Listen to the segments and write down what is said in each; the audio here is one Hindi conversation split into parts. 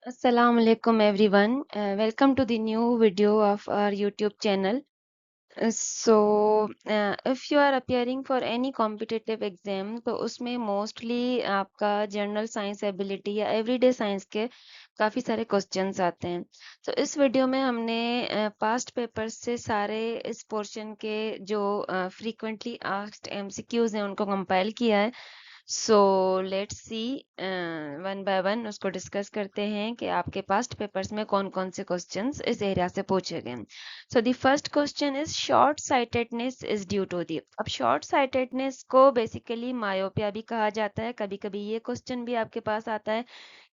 Assalamu alaikum everyone. Welcome to the new video of our YouTube channel. If you are appearing for any competitive exam, तो उसमें mostly आपका जनरल साइंस एबिलिटी या एवरीडे साइंस के काफ़ी सारे क्वेश्चंस आते हैं। तो इस वीडियो में हमने पास्ट पेपर्स से सारे इस पोर्शन के जो फ्रीक्वेंटली आस्क्ड एमसीक्यूज हैं उनको कंपाइल किया है। So let's see one by one उसको डिस्कस करते हैं कि आपके पास्ट पेपर्स में कौन कौन से क्वेश्चंस इस एरिया से पूछे गए। So the first question is short sightedness is due to the. अब शॉर्ट साइटेडनेस को बेसिकली मायोपिया भी कहा जाता है। कभी कभी ये क्वेश्चन भी आपके पास आता है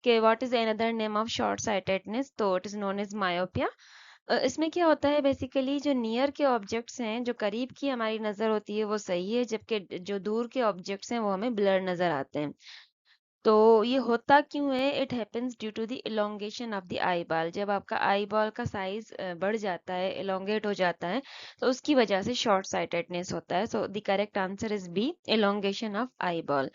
कि what is another name of short sightedness, तो it is known as myopia. इसमें क्या होता है बेसिकली जो नियर के ऑब्जेक्ट्स हैं, जो करीब की हमारी नज़र होती है वो सही है, जबकि जो दूर के ऑब्जेक्ट्स हैं वो हमें ब्लर नज़र आते हैं। तो ये होता क्यों है? It happens due to the elongation of the eye ball. जब आपका आई बॉल का साइज बढ़ जाता है, इलोंगेट हो जाता है, तो उसकी वजह से शॉर्ट साइटेडनेस होता है। So the correct answer is B, elongation of eye ball.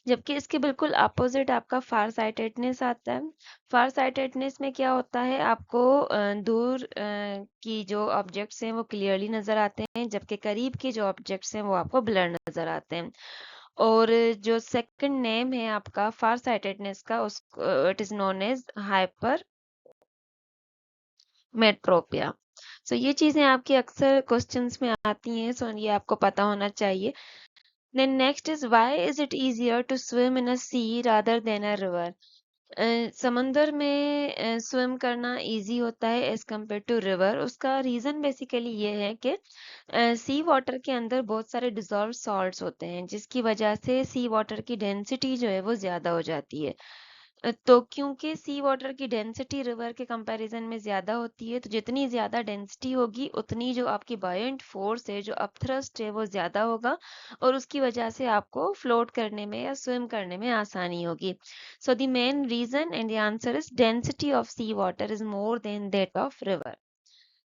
जबकि इसके बिल्कुल अपोजिट आपका फार साइटेडनेस आता है। फार साइटेडनेस में क्या होता है, आपको दूर की जो ऑब्जेक्ट्स हैं वो क्लियरली नजर आते हैं, जबकि करीब के जो ऑब्जेक्ट्स हैं वो आपको ब्लर नजर आते हैं। और जो सेकंड नेम है आपका फार साइटेडनेस का, उस it is known as hypermetropia. So ये चीजें आपकी अक्सर क्वेश्चंस में आती हैं, सो ये आपको पता होना चाहिए। Then next is why is it easier to swim in a sea rather than a river. समंदर में स्विम करना इजी होता है एज कम्पेयर टू रिवर। उसका रीजन बेसिकली ये है कि सी वाटर के अंदर बहुत सारे डिजॉल्व सॉल्ट्स होते हैं, जिसकी वजह से सी वाटर की डेंसिटी जो है वो ज्यादा हो जाती है। तो क्योंकि सी वाटर की डेंसिटी रिवर के कंपैरिजन में ज्यादा होती है, तो जितनी ज्यादा डेंसिटी होगी उतनी जो आपकी बायोंट फोर्स है, जो अपथ्रस्ट है, वो ज्यादा होगा, और उसकी वजह से आपको फ्लोट करने में या स्विम करने में आसानी होगी। So the main reason and the answer is density of seawater is more than that of river.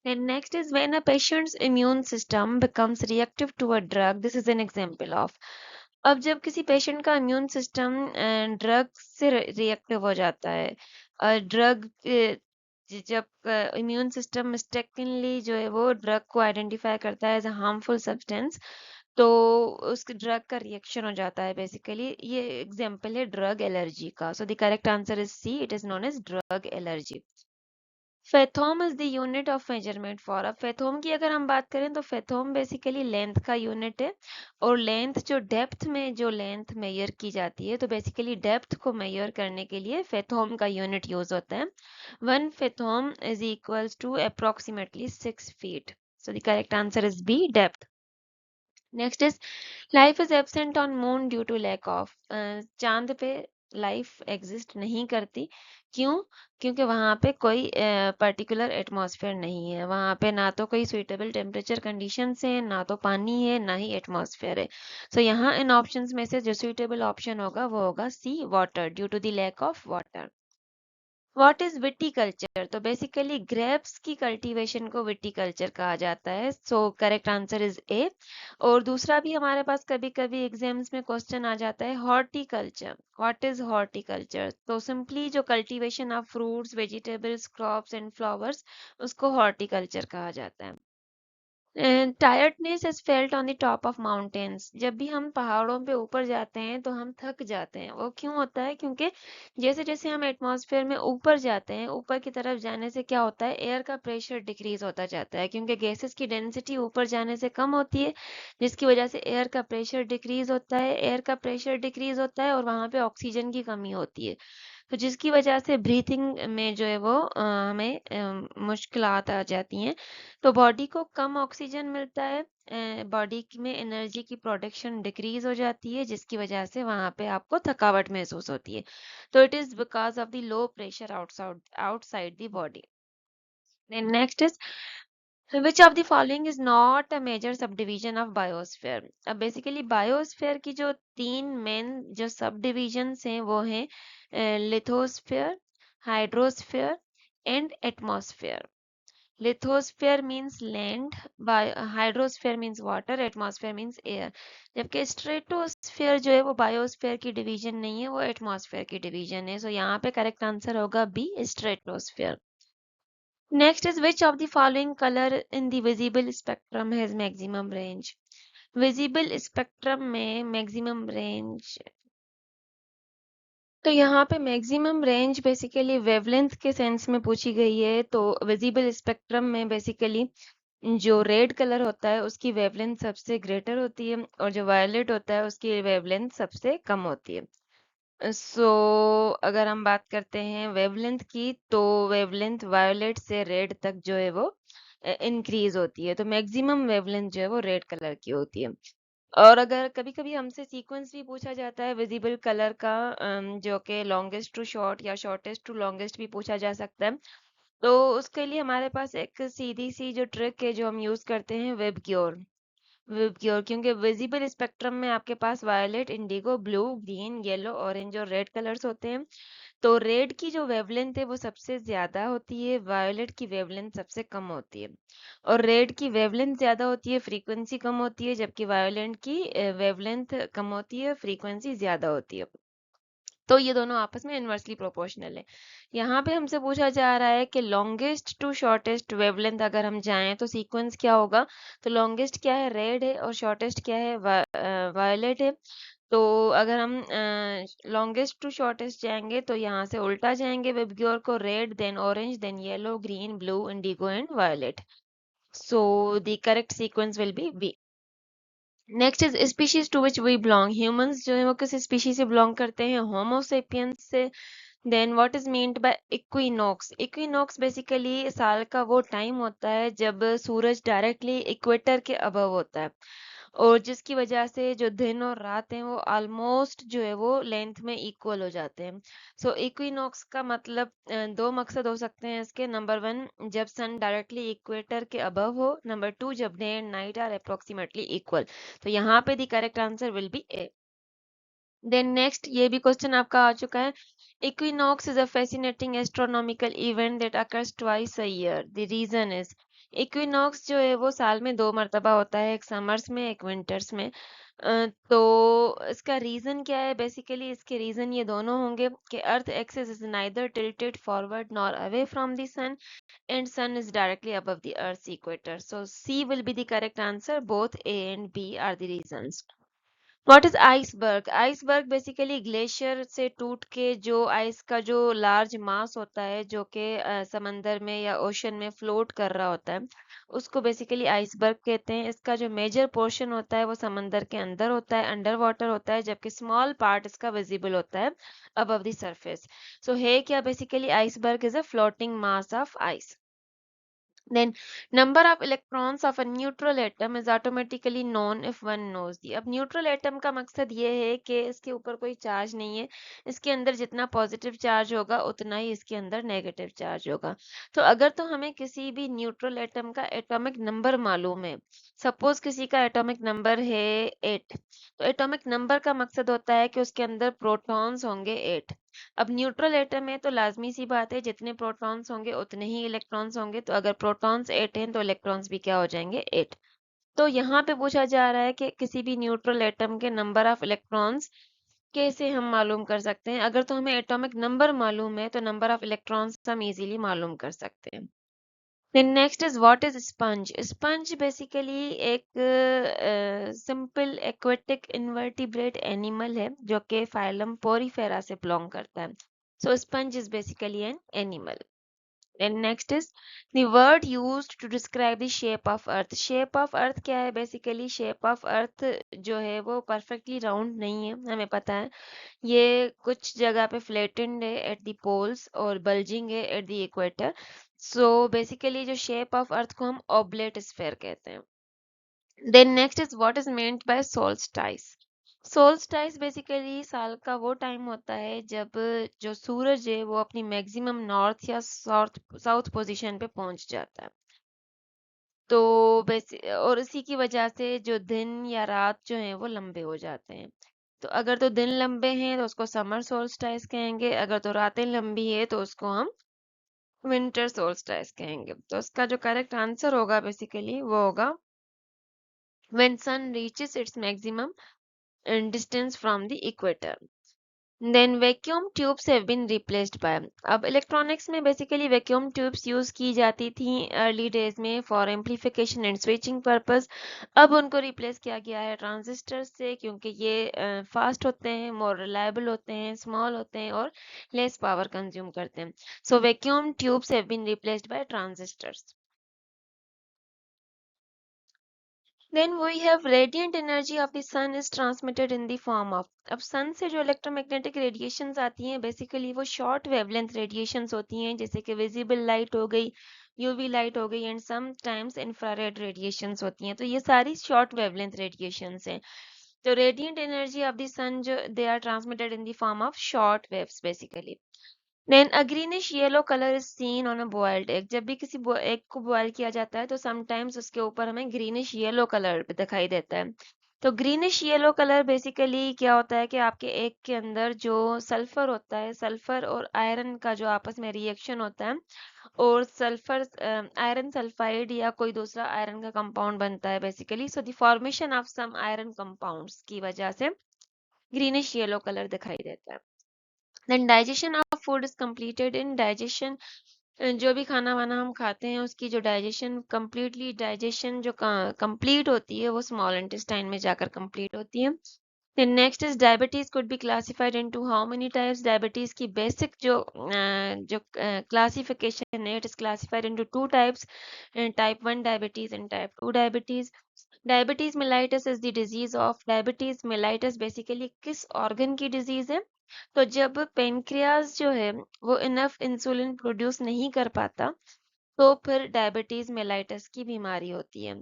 And next is when a patient's immune system becomes reactive to a drug. This is an example of. अब जब किसी पेशेंट का इम्यून सिस्टम ड्रग से रिएक्टिव हो जाता है, ड्रग जब इम्यून सिस्टम मिस्टेकनली जो है वो ड्रग को आइडेंटिफाई करता है एज अ हार्मफुल सब्सटेंस, तो उस ड्रग का रिएक्शन हो जाता है। बेसिकली ये एग्जांपल है ड्रग एलर्जी का। So the correct answer is C, it is known as drug allergy. Fathom is the unit of measurement for. अब फेथोम की अगर हम बात करें तो फेथोम बेसिकली लेंथ का यूनिट है, और लेंथ जो डेप्थ में जो लेंथ मेजर की जाती है, तो बेसिकली डेप्थ को मेजर करने के लिए फेथोम का यूनिट यूज होता है। 1 fathom is equals to approximately 6 feet. So the correct answer is B, depth. Next is life is absent on moon due to lack of. चांद पे लाइफ एग्जिस्ट नहीं करती। क्यों? क्योंकि वहां पे कोई पर्टिकुलर एटमॉस्फेयर नहीं है। वहां पे ना तो कोई सुइटेबल टेम्परेचर कंडीशंस है, ना तो पानी है, ना ही एटमॉस्फेयर है। सो यहाँ इन ऑप्शंस में से जो सुइटेबल ऑप्शन होगा वो होगा C, water, due to the lack of water. What is viticulture? तो बेसिकली ग्रेप्स की कल्टीवेशन को विटीकल्चर कहा जाता है। So correct answer is A. और दूसरा भी हमारे पास कभी कभी एग्जाम्स में क्वेश्चन आ जाता है, हॉर्टिकल्चर। What is horticulture? तो सिंपली जो cultivation of fruits, vegetables, crops and flowers, उसको हॉर्टिकल्चर कहा जाता है। Tiredness is felt on the top of mountains. जब भी हम पहाड़ों पे ऊपर जाते हैं तो हम थक जाते हैं। वो क्यों होता है? क्योंकि जैसे जैसे हम एटमॉस्फेयर में ऊपर जाते हैं, ऊपर की तरफ जाने से क्या होता है, एयर का प्रेशर डिक्रीज होता जाता है, क्योंकि गैसेस की डेंसिटी ऊपर जाने से कम होती है, जिसकी वजह से एयर का प्रेशर डिक्रीज होता है। एयर का प्रेशर डिक्रीज होता है और वहां पे ऑक्सीजन की कमी होती है, तो जिसकी वजह से ब्रीथिंग में जो है वो हमें मुश्किलात आ जाती हैं। तो बॉडी को कम ऑक्सीजन मिलता है, बॉडी में एनर्जी की प्रोडक्शन डिक्रीज हो जाती है, जिसकी वजह से वहां पे आपको थकावट महसूस होती है। तो it is because of the low pressure outside outside the body. Then next is which of the following is not a major sub division of biosphere. अब बेसिकली बायोस्फेयर की जो तीन मेन जो सब डिविजन्स हैं वो हैं lithosphere, hydrosphere and atmosphere. Lithosphere means land, hydrosphere means water, atmosphere means air. जबकि स्ट्रेटोस्फेयर जो है वो बायोस्फेयर की डिवीजन नहीं है, वो एटमॉस्फेयर की डिवीजन है। सो यहाँ पे करेक्ट आंसर होगा B, stratosphere. Next is which of the following colour in the visible spectrum has maximum range. Visible spectrum में मैक्सिमम रेंज, तो यहाँ पे मैक्सिमम रेंज बेसिकली वेवलेंथ के सेंस में पूछी गई है। तो विजिबल स्पेक्ट्रम में बेसिकली जो रेड कलर होता है उसकी वेवलेंथ सबसे ग्रेटर होती है, और जो वायलेट होता है उसकी वेवलेंथ सबसे कम होती है। सो अगर हम बात करते हैं वेवलेंथ की, तो वेवलेंथ वायलेट से रेड तक जो है वो इंक्रीज होती है। तो मैक्सिमम वेवलेंथ जो है वो रेड कलर की होती है। और अगर कभी कभी हमसे सीक्वेंस भी पूछा जाता है विजिबल कलर का, जो कि लॉन्गेस्ट टू शॉर्ट या शॉर्टेस्ट टू लॉन्गेस्ट भी पूछा जा सकता है, तो उसके लिए हमारे पास एक सीधी सी जो ट्रिक है जो हम यूज करते हैं, वेबक्योर। वेबक्योर, क्योंकि विजिबल स्पेक्ट्रम में आपके पास violet, indigo, blue, green, yellow, orange और रेड कलर्स होते हैं। तो रेड की जो वेवलेंथ है वो सबसे ज्यादा होती है, वायलेट की वेवलेंथ सबसे कम होती है। और रेड की वेवलेंथ ज्यादा होती है, फ्रीक्वेंसी कम होती है, जबकि वायलेट की वेवलेंथ कम होती है, फ्रीक्वेंसी ज्यादा होती है। तो ये दोनों आपस में इनवर्सली प्रोपोर्शनल है। यहाँ पे हमसे पूछा जा रहा है कि लॉन्गेस्ट टू शॉर्टेस्ट वेवलेंथ अगर हम जाएं तो सीक्वेंस क्या होगा। तो लॉन्गेस्ट क्या है, रेड है, और शॉर्टेस्ट क्या है, वायलेट है। तो अगर हम लॉन्गेस्ट टू शॉर्टेस्ट जाएंगे तो यहाँ से उल्टा जाएंगे वेबग्योर को, red then orange then yellow green blue indigo and violet. So the correct sequence will be B. Next is species to which we belong. Humans जो है वो किस स्पीशीज से बिलोंग करते हैं, होमोसेपियंस से। Then what is meant by equinox. Equinox basically साल का वो टाइम होता है जब सूरज डायरेक्टली इक्वेटर के अबव होता है, और जिसकी वजह से जो दिन और रात हैं वो ऑलमोस्ट जो है वो लेंथ में इक्वल हो जाते हैं। सो इक्विनॉक्स का मतलब दो मकसद हो सकते हैं इसके। नंबर वन, जब सन डायरेक्टली इक्वेटर के अबव हो। नंबर टू, जब day and night are approximately equal. तो यहाँ पे the correct answer will be A. Then next, ये भी क्वेश्चन आपका आ चुका है। Equinox is a fascinating astronomical event that occurs twice a year. The reason is, equinox जो है वो साल में दो मर्तबा होता है, एक समर्स में एक विंटर्स में। तो इसका रीजन क्या है, बेसिकली इसके रीजन ये दोनों होंगे कि अर्थ axis is neither tilted forward nor away from the sun, and sun is directly above the earth's equator. So C will be the correct answer. Both A and B are the reasons. What is iceberg. Iceberg basically glacier से टूट के जो आइस का जो लार्ज मास होता है जो कि समंदर में या ओशन में फ्लोट कर रहा होता है, उसको बेसिकली आइसबर्ग कहते हैं। इसका जो मेजर पोर्शन होता है वो समंदर के अंदर होता है, अंडर वाटर होता है, जबकि स्मॉल पार्ट इसका विजिबल होता है अबव द सरफेस। सो है क्या, basically iceberg is a floating mass of ice. Then number of electrons of a neutral atom is automatically known if one knows the। अब न्यूट्रल एटम का मकसद ये है कि इसके ऊपर कोई चार्ज नहीं है, इसके अंदर जितना पॉजिटिव चार्ज होगा उतना ही इसके अंदर नेगेटिव चार्ज होगा। तो अगर तो हमें किसी भी न्यूट्रल एटम का एटॉमिक नंबर मालूम है, सपोज किसी का एटॉमिक नंबर है 8, तो एटॉमिक नंबर का मकसद होता है कि उसके अंदर प्रोटॉन्स होंगे 8। अब न्यूट्रल एटम है तो लाजमी सी बात है जितने प्रोटॉन्स होंगे उतने ही इलेक्ट्रॉन्स होंगे। तो अगर प्रोटॉन्स 8 हैं तो इलेक्ट्रॉन्स भी क्या हो जाएंगे, 8। तो यहाँ पे पूछा जा रहा है कि किसी भी न्यूट्रल एटम के नंबर ऑफ इलेक्ट्रॉन्स कैसे हम मालूम कर सकते हैं। अगर तो हमें एटॉमिक नंबर मालूम है तो नंबर ऑफ इलेक्ट्रॉन्स हम इजीली मालूम कर सकते हैं। Then next is what is sponge। Sponge basically एक सिंपल एक्वेटिक इनवर्टिब्रेट एनिमल है जो कि फाइलम पोरीफेरा से बिलोंग करता है। So sponge is basically an animal. Then next is the word used to describe the shape of earth। shape of earth क्या है, basically shape of earth जो है वो perfectly round नहीं है, हमें पता है। ये कुछ जगह पे फ्लैटेंड है एट द पोल्स और बल्जिंग है at the equator. So basically जो शेप ऑफ अर्थ को हम ऑब्लेट स्फेयर कहते हैं। Then next is what is meant by solstice. Solstice basically साल का वो टाइम होता है जब जो सूरज है वो अपनी मैक्सिमम नॉर्थ या साउथ पोजीशन पे पहुंच जाता है। तो और इसी की वजह से जो दिन या रात जो है वो लंबे हो जाते हैं। तो अगर तो दिन लंबे हैं तो उसको समर सोल्स्टाइस कहेंगे, अगर तो रातें लंबी है तो उसको हम विंटर सोल्स्टिस कहेंगे। तो उसका जो करेक्ट आंसर होगा बेसिकली वो होगा when sun reaches its maximum distance from the equator. Then vacuum tubes have been replaced by. अब इलेक्ट्रॉनिक्स में बेसिकली वैक्यूम ट्यूब्स यूज की जाती थी अर्ली डेज में for amplification and switching purpose. अब उनको रिप्लेस किया गया है ट्रांजिस्टर से, क्योंकि ये फास्ट होते हैं, मोर रिलायबल होते हैं, स्मॉल होते हैं और लेस पावर कंज्यूम करते हैं। So vacuum tubes have been replaced by transistors. Then we have radiant energy of the sun is transmitted in the form of. अब सन से जो इलेक्ट्रोमैग्नेटिक रेडिएशंस आती हैं बेसिकली वो शॉर्ट वेवलेंथ रेडिएशंस होती हैं, जैसे कि विजिबल लाइट हो गई, यूवी लाइट हो गई and some times infrared radiations होती हैं। तो ये सारी शॉर्ट वेवलेंथ रेडिएशंस हैं। तो radiant energy of the sun जो they are transmitted in the form of short waves basically. Then a greenish yellow color is seen on a boiled egg. जब भी किसी एग को बॉयल किया जाता है तो समटाइम्स उसके ऊपर हमें ग्रीनिश येलो कलर दिखाई देता है। तो ग्रीनिश येलो कलर बेसिकली क्या होता है कि आपके एग के अंदर जो सल्फर होता है, सल्फर और आयरन का जो आपस में रिएक्शन होता है और सल्फर आयरन सल्फाइड या कोई दूसरा आयरन का कंपाउंड बनता है basically. So the formation of some iron compounds की वजह से ग्रीनिश येलो कलर दिखाई देता है। Then digestion of food is completed in digestion. जो भी खाना वाना हम खाते हैं उसकी जो डाइजेशन कंप्लीटली डाइजेशन जो कंप्लीट होती है वो स्मॉल इंटेस्टाइन में जाकर कंप्लीट होती है। Then next is diabetes could be classified into how many types? Diabetes की basic जो classification है, it is classified into two types, type 1 diabetes and type 2 diabetes. Diabetes mellitus is the disease of diabetes mellitus basically किस organ की disease है? तो जब पेनक्रियाज जो है वो इनफ इंसुलिन प्रोड्यूस नहीं कर पाता तो फिर डायबिटीज मेलाइटस की बीमारी होती है।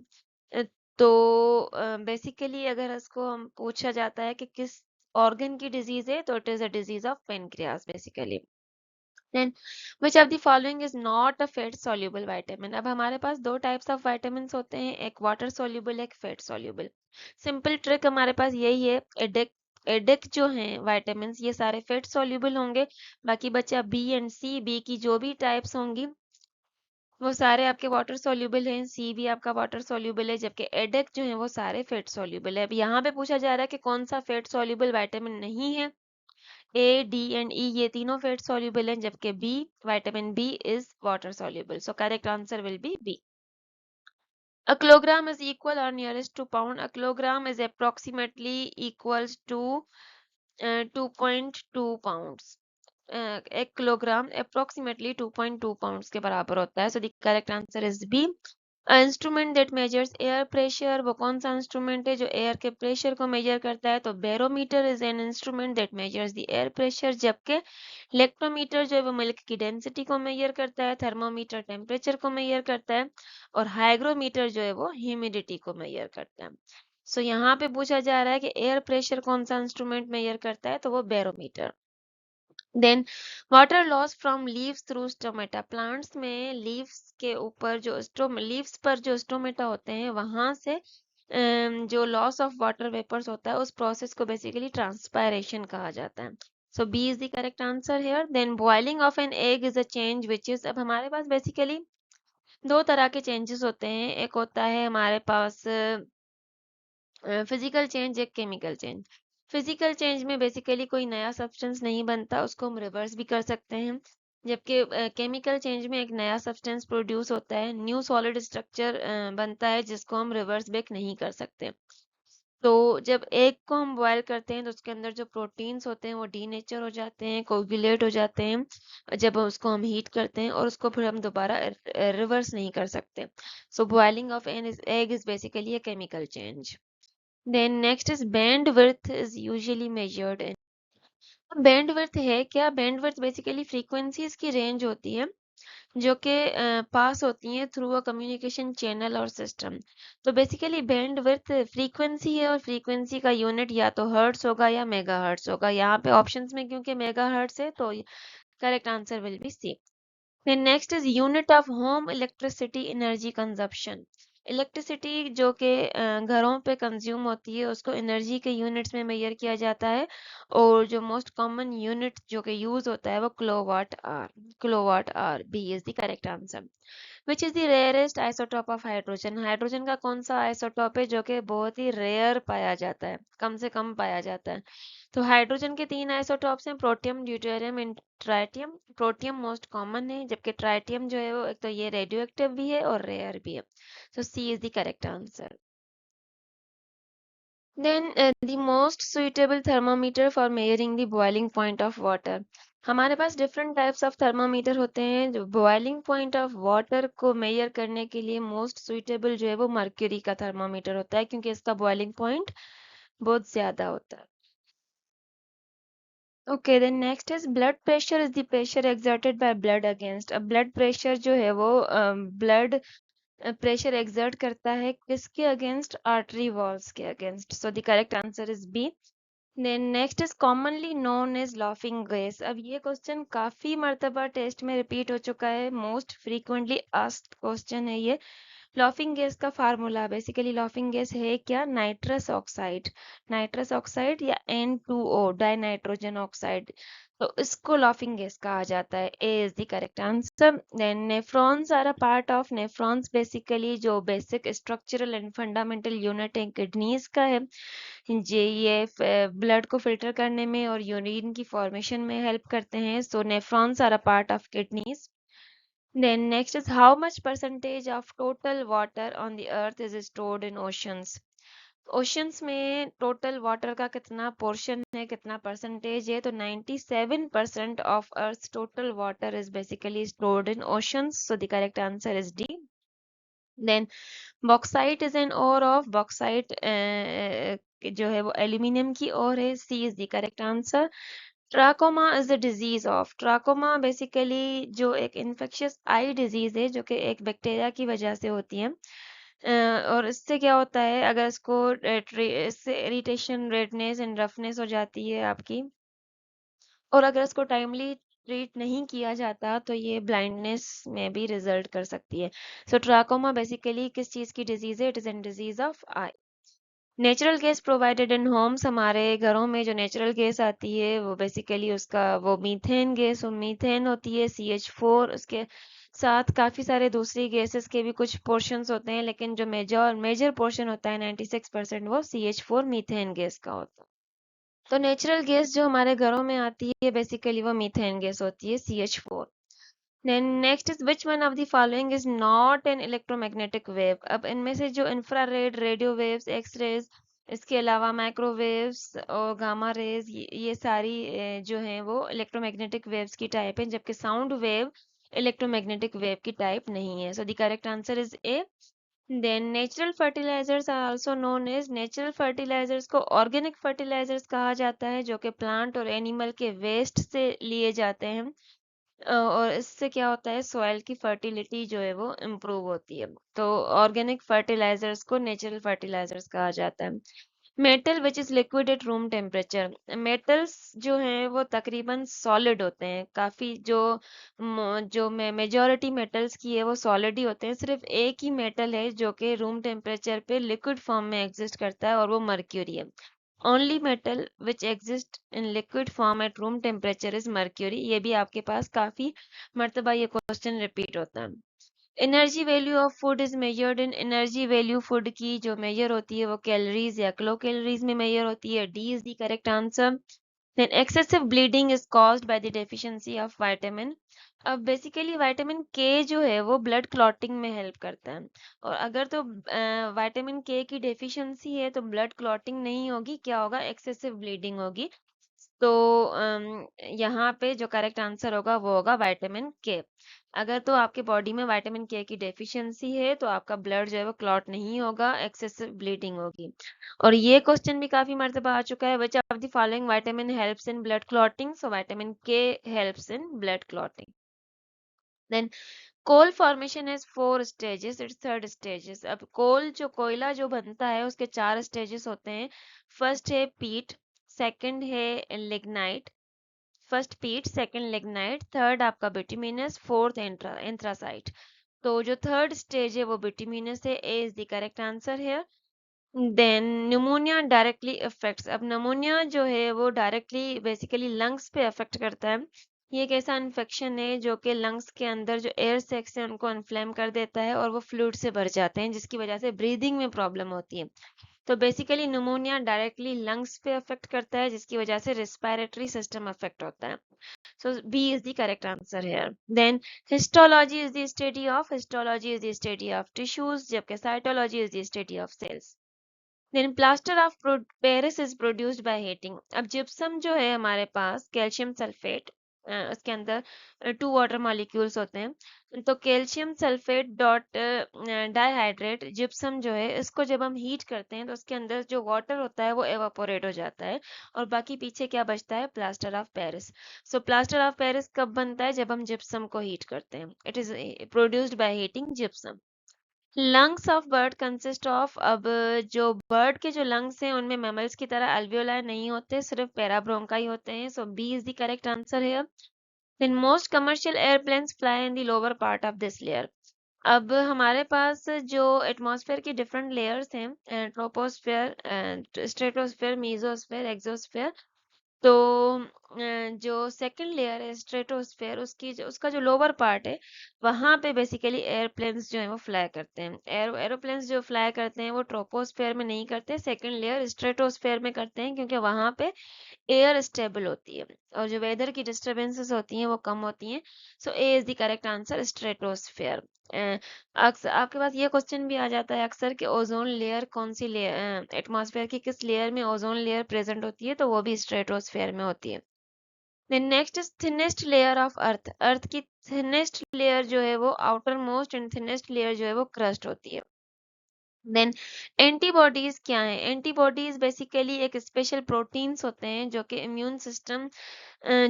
अ, तो बेसिकली अगर इसको हम पूछा जाता है कि किस ऑर्गन की डिजीज है तो it is a disease of pancreas basically. Then which of the following is not a fat soluble vitamin. अब हमारे पास दो टाइप्स ऑफ विटामिन होते हैं, एक वाटर सॉल्युबल एक फैट सॉल्युबल। सिंपल ट्रिक हमारे पास यही है, एडिक एडिक जो हैं विटामिन ये सारे फैट सॉल्युबल होंगे, बाकी बचा बी एंड सी, बी की जो भी टाइप्स होंगी वो सारे आपके वाटर सॉल्युबल हैं, सी भी आपका वाटर सॉल्युबल है, जबकि एडेक जो है वो सारे फेट सॉल्युबल है। अब यहाँ पे पूछा जा रहा है कि कौन सा फेट सॉल्युबल विटामिन नहीं है। ए डी एंड ई ये तीनों फेट सॉल्युबल हैं, जबकि B vitamin B is water soluble. So correct answer will be B. A kilogram is equal or nearest to pound. A kilogram is approximately equals to 2.2 pounds. एक किलोग्राम अप्रोक्सीमेटली 2.2 पाउंड्स के बराबर होता है। So the correct answer is B. Instrument that measures air pressure, वो कौन सा इंस्ट्रूमेंट है जो एयर के प्रेशर को मेजर करता है? तो barometer is an instrument that measures the air pressure, जबकि इलेक्ट्रोमीटर जो है वो मिल्क की डेंसिटी को मेजर करता है, थर्मोमीटर टेम्परेचर को मेजर करता है और हाइग्रोमीटर जो है वो ह्यूमिडिटी को मेजर करता है। सो यहाँ पे पूछा जा रहा है कि एयर प्रेशर कौन सा इंस्ट्रूमेंट मेजर करता है, तो वो barometer. Then water loss from leaves through stomata. Plants में लीव्स के ऊपर जो लीव्स पर जो स्टोमेटा होते हैं वहां से जो लॉस ऑफ वाटर वेपर्स होता है उस प्रोसेस को बेसिकली ट्रांसपायरेशन कहा जाता है। So B is the correct answer here. Then boiling of an egg is a change which is. अब हमारे पास बेसिकली दो तरह के चेंजेस होते हैं, एक होता है हमारे पास फिजिकल चेंज, एक केमिकल चेंज। फिजिकल चेंज में बेसिकली कोई नया सब्सटेंस नहीं बनता, उसको हम रिवर्स भी कर सकते हैं, जबकि केमिकल चेंज में एक नया सब्सटेंस प्रोड्यूस होता है, न्यू सॉलिड स्ट्रक्चर बनता है जिसको हम रिवर्स बैक नहीं कर सकते। तो जब एग को हम बॉयल करते हैं तो उसके अंदर जो प्रोटीन्स होते हैं वो डीनेचर हो जाते हैं, कोगुलेट हो जाते हैं जब उसको हम हीट करते हैं, और उसको फिर हम दोबारा रिवर्स नहीं कर सकते। सो boiling of an egg is basically a chemical change. Then next is bandwidth is usually measured in. Bandwidth है क्या? बैंडविड्थ बेसिकली फ्रीक्वेंसीज की रेंज होती है जो कि पास होती हैं थ्रू अ कम्युनिकेशन चैनल और सिस्टम। तो बेसिकली बैंडविड्थ फ्रीक्वेंसी है और फ्रीक्वेंसी का यूनिट या तो हर्ट्स होगा या मेगा हर्ट्स होगा। यहाँ पे ऑप्शंस में क्योंकि मेगा हर्ट्स है तो correct answer will be C. Then next is unit of home electricity energy consumption. Electricity जो कि घरों पे कंज्यूम होती है उसको एनर्जी के यूनिट्स में मेजर किया जाता है, और जो मोस्ट कॉमन यूनिट जो कि यूज होता है वो kilowatt hour. Kilowatt hour B is the correct answer. Which is the rarest isotope of hydrogen? Hydrogen का कौन सा आइसोटॉप है जो कि बहुत ही रेयर पाया जाता है, कम से कम पाया जाता है? तो हाइड्रोजन के तीन आइसोटॉप्स हैं, protium, deuterium and tritium. Protium most common है, जबकि ट्राइटियम जो है वो एक तो ये रेडियो एक्टिव भी है और रेयर भी है। So C is the correct answer. Then the most suitable thermometer for measuring the boiling point of water. हमारे पास डिफरेंट टाइप्स ऑफ थर्मामीटर होते हैं। जो बॉइलिंग पॉइंट ऑफ वाटर को मेजर करने के लिए मोस्ट सुइटेबल जो है वो मर्क्यूरी का थर्मामीटर होता है, क्योंकि इसका बॉइलिंग पॉइंट बहुत ज्यादा होता है। Okay, then next is blood pressure is the pressure exerted by blood against. अब ब्लड प्रेशर जो है वो ब्लड प्रेशर एक्सर्ट करता है किसके अगेंस्ट? आर्टरी वॉल्स के against. So the correct answer is B. Then next is commonly known as laughing gas. अब ये क्वेश्चन काफी मर्तबा टेस्ट में रिपीट हो चुका है, मोस्ट फ्रीक्वेंटली आस्क्ड क्वेश्चन है ये। लाफिंग गैस का फार्मूला, बेसिकली लाफिंग गैस है क्या? Nitrous oxide. नाइट्रस ऑक्साइड या N2O, डाई नाइट्रोजन ऑक्साइड। तो इसको लाफिंग गैस कहा जाता है। A is the correct answer. Then nephrons are a part of. Nephrons basically जो basic structural and fundamental unit है किडनीज का है। ये ब्लड को फिल्टर करने में और यूरिन की फॉर्मेशन में हेल्प करते हैं। So nephrons are a part of kidneys. Then next is how much percentage of total water on the earth is stored in oceans? Oceans में टोटल वाटर का कितना पोर्शन है, कितना परसेंटेज है? तो 97% of earth total water is basically stored in oceans. So the correct answer is D. Then bauxite is an ore of. Bauxite जो है वो एल्यूमिनियम की ओर है। C is the correct answer. Trachoma is the disease of. Trachoma basically जो एक इन्फेक्शियस आई डिजीज है जो कि एक बैक्टीरिया की वजह से होती है। और इससे क्या होता है, अगर इसको इससे इरिटेशन, रेडनेस एंड रफनेस हो जाती है आपकी, और अगर इसको टाइमली ट्रीट नहीं किया जाता तो ये ब्लाइंडनेस में भी रिजल्ट कर सकती है। सो ट्राकोमा बेसिकली किस चीज की डिजीज है? It is an disease of I. Natural gas provided in Holmes. हमारे घरों में जो नेचुरल गैस आती है वो बेसिकली उसका वो मीथेन गैस, वो मीथेन होती है CH4। उसके साथ काफी सारे दूसरी गैसेस के भी कुछ पोर्शंस होते हैं, लेकिन जो मेजर मेजर पोर्शन होता है 96% वो CH4 मीथेन गैस का होता है। तो नेचुरल गैस जो हमारे घरों में आती है बेसिकली वो मीथेन गैस होती है, CH4। Then next is which one of the following is not an electromagnetic wave? अब इनमें से जो infrared, radio waves, X rays, इसके अलावा माइक्रोवेव्स और गामा रेज, ये सारी जो हैं वो इलेक्ट्रोमैग्नेटिक वेव्स की टाइप हैं, जबकि साउंड वेव इलेक्ट्रोमैग्नेटिक वेव की टाइप नहीं है। So the correct answer is A. Then natural fertilizers are also known as. Natural fertilizers को ऑर्गेनिक फर्टिलाइजर्स कहा जाता है, जो कि प्लांट और एनिमल के वेस्ट से लिए जाते हैं। और इससे क्या होता है, सॉइल की फर्टिलिटी जो है वो इम्प्रूव होती है। तो ऑर्गेनिक फर्टिलाइजर्स को नेचुरल फर्टिलाइजर्स कहा जाता है। Metal which is liquid at room temperature. Metals जो हैं वो तकरीबन सॉलिड होते हैं। काफी जो मेजॉरिटी मेटल्स की है वो सॉलिड ही होते हैं। सिर्फ एक ही मेटल है जो कि रूम टेम्परेचर पे लिक्विड फॉर्म में एग्जिस्ट करता है, और वो मर्क्यूरी है। Only metal which exist in liquid form at room temperature is mercury. ये भी आपके पास काफी मर्तबा ये क्वेश्चन रिपीट होता है। Energy value of food is measured in. Energy value food की जो मेजर होती है वो कैलोरीज या किलो कैलोरीज में मेजर होती है। D is the correct answer. Then excessive bleeding is caused by the deficiency of vitamin. अब बेसिकली विटामिन के जो है वो ब्लड क्लॉटिंग में हेल्प करता है, और अगर तो विटामिन के की डेफिशिएंसी है तो ब्लड क्लॉटिंग नहीं होगी, क्या होगा? एक्सेसिव ब्लीडिंग होगी। तो यहाँ पे जो करेक्ट आंसर होगा वो होगा विटामिन के। अगर तो आपके बॉडी में विटामिन के की डेफिशिएंसी है तो आपका ब्लड जो है वो क्लॉट नहीं होगा, एक्सेसिव ब्लीडिंग होगी। और ये क्वेश्चन भी काफी मर्तबा आ चुका है, which of the following vitamin helps in blood clotting? So vitamin K helps in blood clotting. Then coal formation is 4 stages, its third stages. अब कोल जो कोयला जो बनता है उसके 4 स्टेजेस होते हैं। फर्स्ट है पीट, सेकंड है लिग्नाइट, फर्स्ट पीट, सेकंड लिग्नाइट, थर्ड आपका बिटुमिनस, फोर्थ एंथ्रासाइट। तो जो थर्ड स्टेज है वो बिटुमिनस है, A is the correct answer है। देन न्यूमोनिया डायरेक्टली अफेक्ट्स, अब न्यूमोनिया जो है वो डायरेक्टली बेसिकली लंग्स पे अफेक्ट करता है। ये एक ऐसा इन्फेक्शन है जो कि लंग्स के अंदर जो एयर सैक्स है उनको इन्फ्लेम कर देता है और वो फ्लूइड से भर जाते हैं, जिसकी वजह से ब्रीदिंग में प्रॉब्लम होती है। तो बेसिकली न्यूमोनिया डायरेक्टली लंग्स पे अफेक्ट करता है, जिसकी वजह से रेस्पिरेटरी सिस्टम अफेक्ट होता है। So B is the correct answer here. Then histology is the study of tissues, जबकि cytology is the study of cells. Then plaster of Paris is produced by heating. अब जिप्सम जो है हमारे पास कैल्शियम सल्फेट, उसके अंदर 2 वाटर मॉलिक्यूल्स होते हैं। तो calcium sulphate dot dihydrate gypsum जो है, इसको जब हम हीट करते हैं तो उसके अंदर जो वाटर होता है वो एवापोरेट हो जाता है और बाकी पीछे क्या बचता है, plaster of Paris. So plaster of Paris कब बनता है, जब हम जिप्सम को हीट करते हैं। It is produced by heating gypsum. Lungs of bird consist of, अब जो बर्ड के जो लंग्स हैं उनमें मैमल्स की तरह अल्वियोलाई नहीं होते, सिर्फ पैराब्रोंकाई होते हैं। So B is the correct answer है। Then most commercial airplanes fly in the lower part of this layer. अब हमारे पास जो एटमॉस्फेयर की डिफरेंट लेयर्स हैं, ट्रोपोस्फेयर, स्ट्रेटोस्फेयर, मीजोस्फेयर, एक्सोस्फेयर। तो जो सेकंड लेयर है स्ट्रेटोस्फेयर, उसका जो लोअर पार्ट है वहां पे बेसिकली एयरप्लेन्स जो है वो फ्लाई करते हैं। एरोप्लेन्स जो फ्लाई करते हैं वो ट्रोपोस्फेयर में नहीं करते, सेकंड लेयर स्ट्रेटोस्फेयर में करते हैं, क्योंकि वहां पे एयर स्टेबल होती है और जो वेदर की डिस्टरबेंसेस होती हैं वो कम होती हैं। So A is the correct answer, stratosphere. अक्सर आपके पास ये क्वेश्चन भी आ जाता है अक्सर कि ओजोन लेयर कौन सी लेयर, एटमॉस्फेयर की किस लेयर में ओजोन लेयर प्रेजेंट होती है, तो वो भी स्ट्रेटोस्फेयर में होती है। Then next is thinnest layer of earth. Earth की थिनेस्ट लेयर जो है वो outermost and thinnest layer जो है वो क्रस्ट होती है। देन एंटीबॉडीज क्या है, एंटीबॉडीज बेसिकली एक स्पेशल प्रोटीन्स होते हैं जो कि इम्यून सिस्टम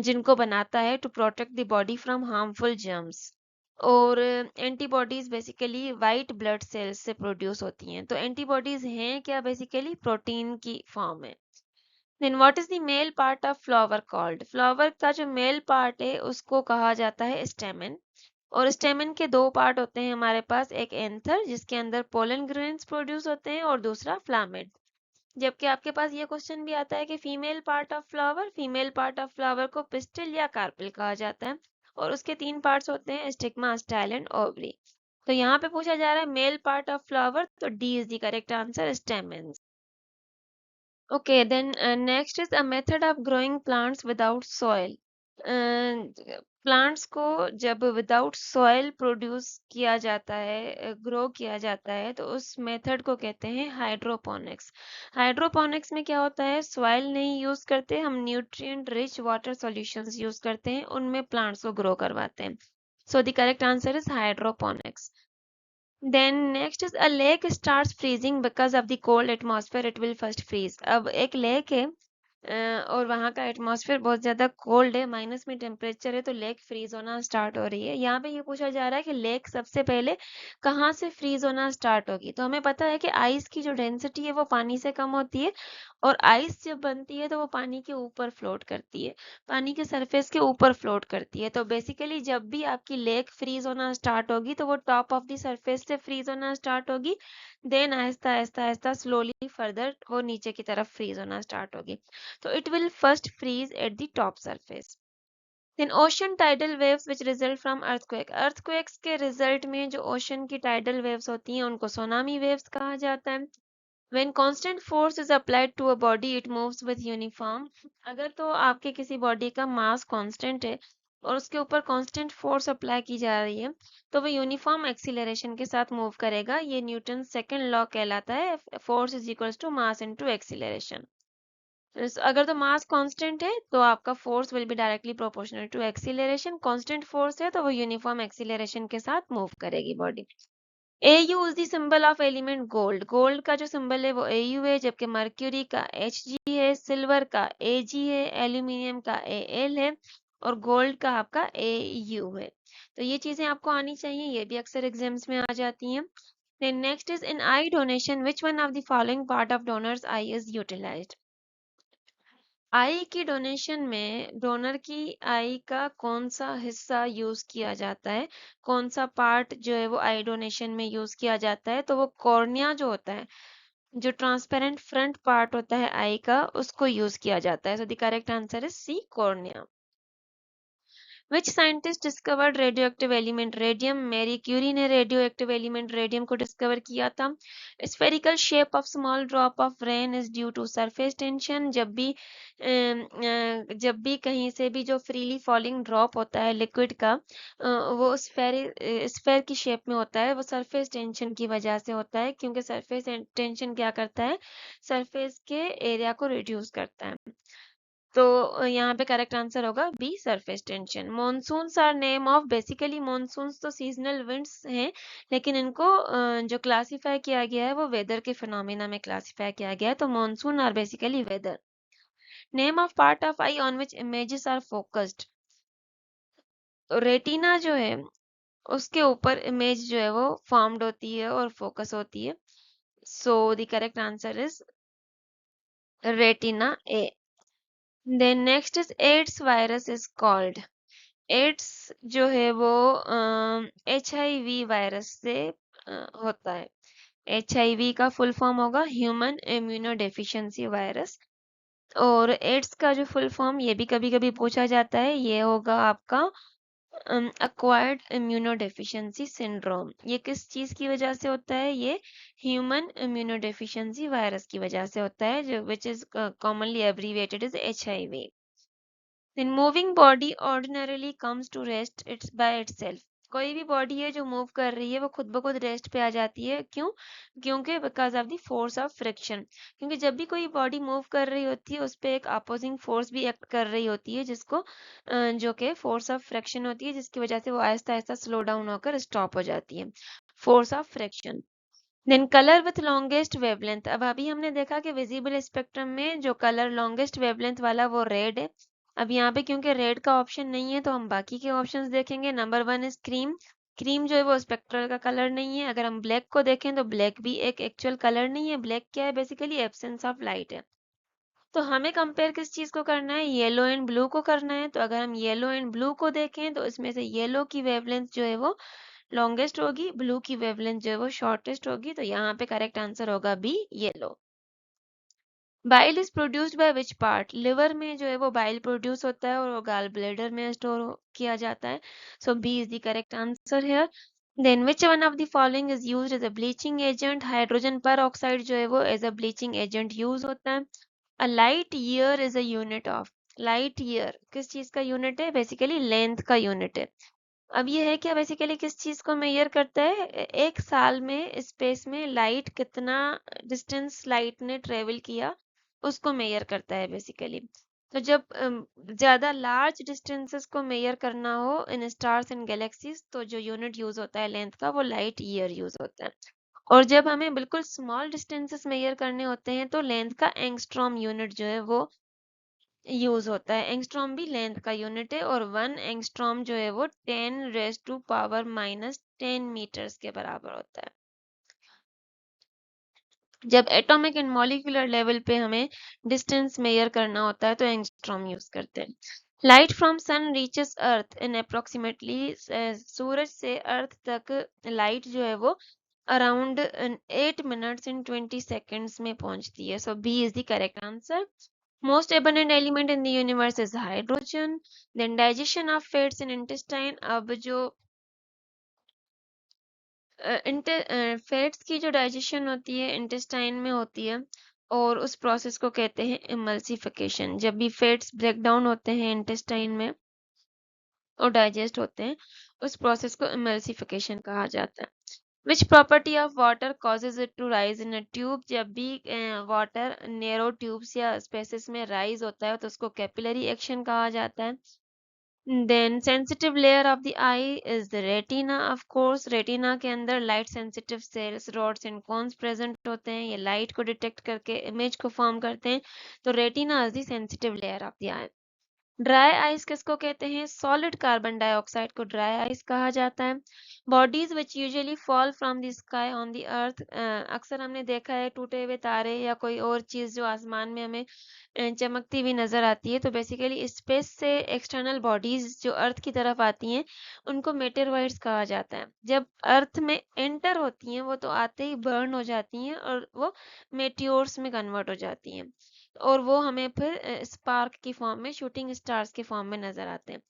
जिनको बनाता है to protect the body from harmful germs. और antibodies basically white blood cells से प्रोड्यूस होती हैं। तो एंटीबॉडीज हैं क्या, बेसिकली प्रोटीन की फॉर्म है। Then what is the male part of flower called, flower का जो मेल पार्ट है उसको कहा जाता है स्टेमन। और स्टेमन के दो पार्ट होते हैं हमारे पास, एक एंथर जिसके अंदर पोलन ग्रेन्स प्रोड्यूस होते हैं और दूसरा फ्लामेड। जबकि आपके पास ये क्वेश्चन भी आता है कि फीमेल पार्ट ऑफ फ्लावर को पिस्टिल या कार्पेल कहा जाता है और उसके 3 पार्ट्स होते हैं, स्टिग्मा, स्टाइल एंड ओवरी। तो यहाँ पे पूछा जा रहा है मेल पार्ट ऑफ फ्लावर, तो D is the correct answer, stamens. Okay, then next is a method of growing plants without soil. Plants को जब विदाउट सॉइल प्रोड्यूस किया जाता है, ग्रो किया जाता है, तो उस मेथड को कहते हैं हाइड्रोपोनिक्स। हाइड्रोपोनिक्स में क्या होता है, सॉइल नहीं यूज करते, हम nutrient rich water solutions use करते हैं, उनमें प्लांट्स को ग्रो करवाते हैं। सो the correct answer is hydroponics. Then next is a lake starts freezing because of the cold atmosphere, it will first freeze. अब एक लेक है और वहाँ का एटमॉस्फेयर बहुत ज्यादा कोल्ड है, माइनस में टेम्परेचर है, तो लेक फ्रीज होना स्टार्ट हो रही है। यहाँ पे ये पूछा जा रहा है कि लेक सबसे पहले कहाँ से फ्रीज होना स्टार्ट होगी। तो हमें पता है कि आइस की जो डेंसिटी है वो पानी से कम होती है और आइस जब बनती है तो वो पानी के ऊपर फ्लोट करती है, पानी के सरफेस के ऊपर फ्लोट करती है। तो बेसिकली जब भी आपकी लेक फ्रीज होना स्टार्ट होगी तो वो टॉप ऑफ द सरफेस से फ्रीज होना स्टार्ट होगी, then Aahista Aahista Aahista slowly further वो नीचे की तरफ फ्रीज होना स्टार्ट होगी। So it will first freeze at the top surface. Then ocean tidal waves which result from earthquake. Earthquakes के result में जो ocean की tidal waves होती हैं उनको tsunami waves कहा जाता है। When constant force is applied to a body, it moves with uniform. अगर तो आपके किसी बॉडी का मास कांस्टेंट है और उसके ऊपर कांस्टेंट फोर्स अप्लाई की जा रही है तो वो यूनिफॉर्म एक्सीलरेशन के साथ मूव करेगा। ये न्यूटन सेकंड लॉ कहलाता है, force is equals to mass into acceleration. अगर तो मास कांस्टेंट है तो आपका force will be directly proportional to acceleration, constant force है तो वो यूनिफॉर्म एक्सीलरेशन के साथ मूव करेगी body. AU is the symbol of element gold. Gold का जो सिंबल है वो AU है, जबकि मर्क्यूरी का HG है, सिल्वर का AG है, एल्यूमिनियम का AL है और गोल्ड का आपका AU है। तो ये चीजें आपको आनी चाहिए, ये भी अक्सर एग्जाम्स में आ जाती हैं। Then next is in eye donation, which one of the following part of donor's eye is utilized? आई की डोनेशन में डोनर की आई का कौन सा हिस्सा यूज किया जाता है, कौन सा पार्ट जो है वो आई डोनेशन में यूज किया जाता है, तो वो कॉर्निया जो होता है, जो ट्रांसपेरेंट फ्रंट पार्ट होता है आई का, उसको यूज किया जाता है। So the correct answer is C, cornea. Which scientist discovered radioactive element radium? Marie Curie ने radioactive element radium को discover किया था। Spherical shape of small drop of rain is due to surface tension। जब भी कहीं से भी जो freely falling drop होता है liquid का, वो स्फेयर की शेप में होता है, वो सरफेस टेंशन की वजह से होता है, क्योंकि सरफेस टेंशन क्या करता है, सरफेस के एरिया को रिड्यूस करता है। तो यहाँ पे करेक्ट आंसर होगा B, surface tension. Monsoons are name of, basically monsoons तो सीजनल विंड्स हैं, लेकिन इनको जो क्लासिफाई किया गया है वो वेदर के फिनोमिना में क्लासिफाई किया गया है, तो monsoon are basically weather. Name of part of eye on which images are focused. तो रेटिना जो है उसके ऊपर इमेज जो है वो फॉर्म्ड होती है और फोकस होती है। So the correct answer is retina A. Then next is AIDS virus is called. AIDS जो है वो HIV वायरस से होता है। HIV का फुल फॉर्म होगा ह्यूमन इम्यूनो डेफिशिएंसी वायरस। और एड्स का जो फुल फॉर्म, ये भी कभी कभी पूछा जाता है, ये होगा आपका अक्वायर्ड इम्यूनो डेफिशिएंसी सिंड्रोम। ये किस चीज की वजह से होता है, ये ह्यूमन इम्यूनो डेफिशिएंसी वायरस की वजह से होता है, जो which is commonly abbreviated is HIV। Then moving body ordinarily comes to rest it's by itself। कोई भी बॉडी है जो मूव कर रही है वो खुद ब खुद रेस्ट पे आ जाती है। क्यों? क्योंकि because of the force of friction. क्योंकि जब भी कोई बॉडी मूव कर रही होती है उस पर एक अपोजिंग फोर्स भी एक्ट कर रही होती है, जिसको जो कि फोर्स ऑफ फ्रिक्शन होती है, जिसकी वजह से वो आहिस्ता आहिस्ता स्लो डाउन होकर स्टॉप हो जाती है, force of friction. Then colour with longest wavelength. अब अभी हमने देखा कि विजिबल स्पेक्ट्रम में जो कलर लॉन्गेस्ट वेवलेंथ वाला वो रेड है। अब यहाँ पे क्योंकि रेड का ऑप्शन नहीं है तो हम बाकी के ऑप्शंस देखेंगे। Number 1 is cream. क्रीम जो है वो स्पेक्ट्रल का कलर नहीं है। अगर हम ब्लैक को देखें तो ब्लैक भी एक एक्चुअल कलर नहीं है। ब्लैक क्या है, बेसिकली एब्सेंस ऑफ लाइट है। तो हमें कंपेयर किस चीज को करना है, येलो एंड ब्लू को करना है। तो अगर हम येलो एंड ब्लू को देखें तो इसमें से येलो की वेवलेंथ जो है वो लॉन्गेस्ट होगी, ब्लू की वेवलेंथ जो है वो शॉर्टेस्ट होगी। तो यहाँ पे करेक्ट आंसर होगा B, yellow. Bile is produced by which part. Liver में जो है वो बाइल प्रोड्यूस होता है और वो गाल ब्लेडर में स्टोर किया जाता है। So B is the correct answer here. Then which one of the following is used as a bleaching agent. Hydrogen peroxide है वो as a bleaching agent use होता है। A light year is a unit of. Light year किस चीज का यूनिट है, बेसिकली लेंथ का यूनिट है। अब ये है क्या, बेसिकली किस चीज को मेजर करता है, एक साल में स्पेस में लाइट कितना डिस्टेंस लाइट ने ट्रेवल किया उसको मेजर करता है बेसिकली। तो जब ज्यादा लार्ज डिस्टेंसेस को मेजर करना हो इन स्टार्स एंड गैलेक्सीज, तो जो यूनिट यूज होता है लेंथ का वो लाइट ईयर यूज होता है। और जब हमें बिल्कुल स्मॉल डिस्टेंसेस मेजर करने होते हैं तो लेंथ का एंगस्ट्रॉम यूनिट जो है वो यूज होता है। एंगस्ट्रॉम भी लेंथ का यूनिट है और 1 एंगस्ट्रॉम जो है वो 10⁻⁻10 मीटर्स के बराबर होता है। जब एटॉमिक एंड मॉलिक्यूलर लेवल पे हमें डिस्टेंस मेजर करना होता है तो एंगस्ट्रॉम यूज करते हैं। Light from sun reaches earth in approximately. सूरज से अर्थ तक लाइट जो है वो अराउंड 8 मिनट्स इन 20 सेकेंड्स में पहुंचती है। So B is the correct answer. Most abundant element in the universe is hydrogen. Then digestion of fats in intestine। अब जो फैट्स की जो डाइजेशन होती है इंटेस्टाइन में होती है और उस प्रोसेस को कहते हैं इमल्सिफिकेशन। जब भी फैट्स ब्रेक डाउन होते हैं इंटेस्टाइन में और डाइजेस्ट होते हैं, उस प्रोसेस को इमल्सिफिकेशन कहा जाता है। Which property of water causes it to rise in a tube. जब भी वाटर नैरो ट्यूब्स या स्पेसेस में राइज होता है तो उसको कैपिलरी एक्शन कहा जाता है। Then sensitive layer of the eye is the retina, of course। Retina के अंदर light sensitive sales, rods and cones present होते हैं। ये लाइट को डिटेक्ट करके इमेज को फॉर्म करते हैं। तो retina is the sensitive layer of the I. Dry ice किसको कहते हैं? सॉलिड कार्बन डाइऑक्साइड को ड्राई आइस कहा जाता है। Bodies which usually fall from the sky on the earth, अक्सर हमने देखा है टूटे हुए तारे या कोई और चीज जो आसमान में हमें चमकती हुई नजर आती है, तो बेसिकली स्पेस से एक्सटर्नल बॉडीज जो अर्थ की तरफ आती हैं उनको मेटेरॉइड्स कहा जाता है। जब अर्थ में एंटर होती हैं वो तो आते ही बर्न हो जाती हैं और वो मेटियोर्स में कन्वर्ट हो जाती हैं, और वो हमें फिर स्पार्क की फॉर्म में, शूटिंग स्टार्स के फॉर्म में नजर आते हैं।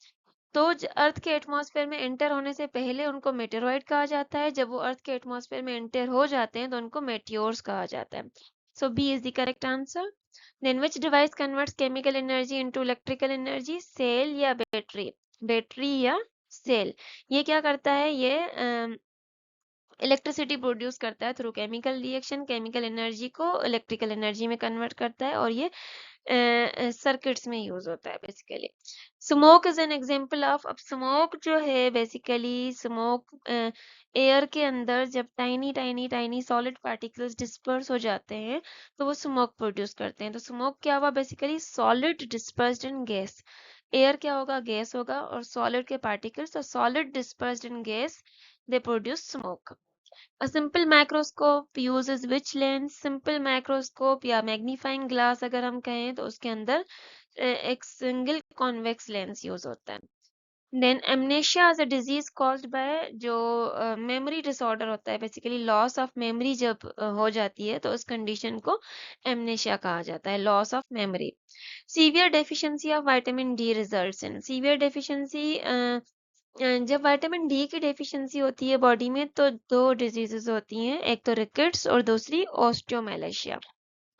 तो अर्थ के एटमॉस्फेयर में एंटर होने से पहले उनको मेटेरॉइड कहा जाता है, जब वो अर्थ के एटमॉस्फेयर में एंटर हो जाते हैं तो उनको मेटियोर्स कहा जाता है। So B is the correct answer. Then which device converts chemical energy into electrical energy? Cell या बैटरी? बैटरी या सेल? ये क्या करता है? ये इलेक्ट्रिसिटी प्रोड्यूस करता है through chemical reaction, chemical energy को इलेक्ट्रिकल एनर्जी में कन्वर्ट करता है, और ये सर्किट्स में यूज होता है basically. Smoke is an example of, अब स्मोक जो है बेसिकली, स्मोक एयर के अंदर जब tiny tiny tiny solid particles disperse हो जाते हैं तो वो स्मोक प्रोड्यूस करते हैं। तो स्मोक क्या हुआ? बेसिकली सॉलिड डिस्पर्स्ड इन गैस। एयर क्या होगा? गैस होगा, और सॉलिड के पार्टिकल्स, तो solid dispersed in gas, they produce smoke. A simple microscope uses which lens? Simple microscope या मैग्नीफाइंग ग्लास अगर हम कहें तो उसके अंदर एक सिंगल कॉन्वेक्स लेंस यूज होता है। Then amnesia is a disease caused by, जो मेमोरी डिसऑर्डर होता है, बेसिकली लॉस ऑफ मेमोरी जब हो जाती है तो उस कंडीशन को एमनेशिया कहा जाता है, loss of memory. Severe deficiency of vitamin D results in, severe deficiency जब विटामिन डी की डेफिशिएंसी होती है बॉडी में तो दो डिजीजेस होती हैं, एक तो रिकेट्स और दूसरी ऑस्टियोमेलेशिया।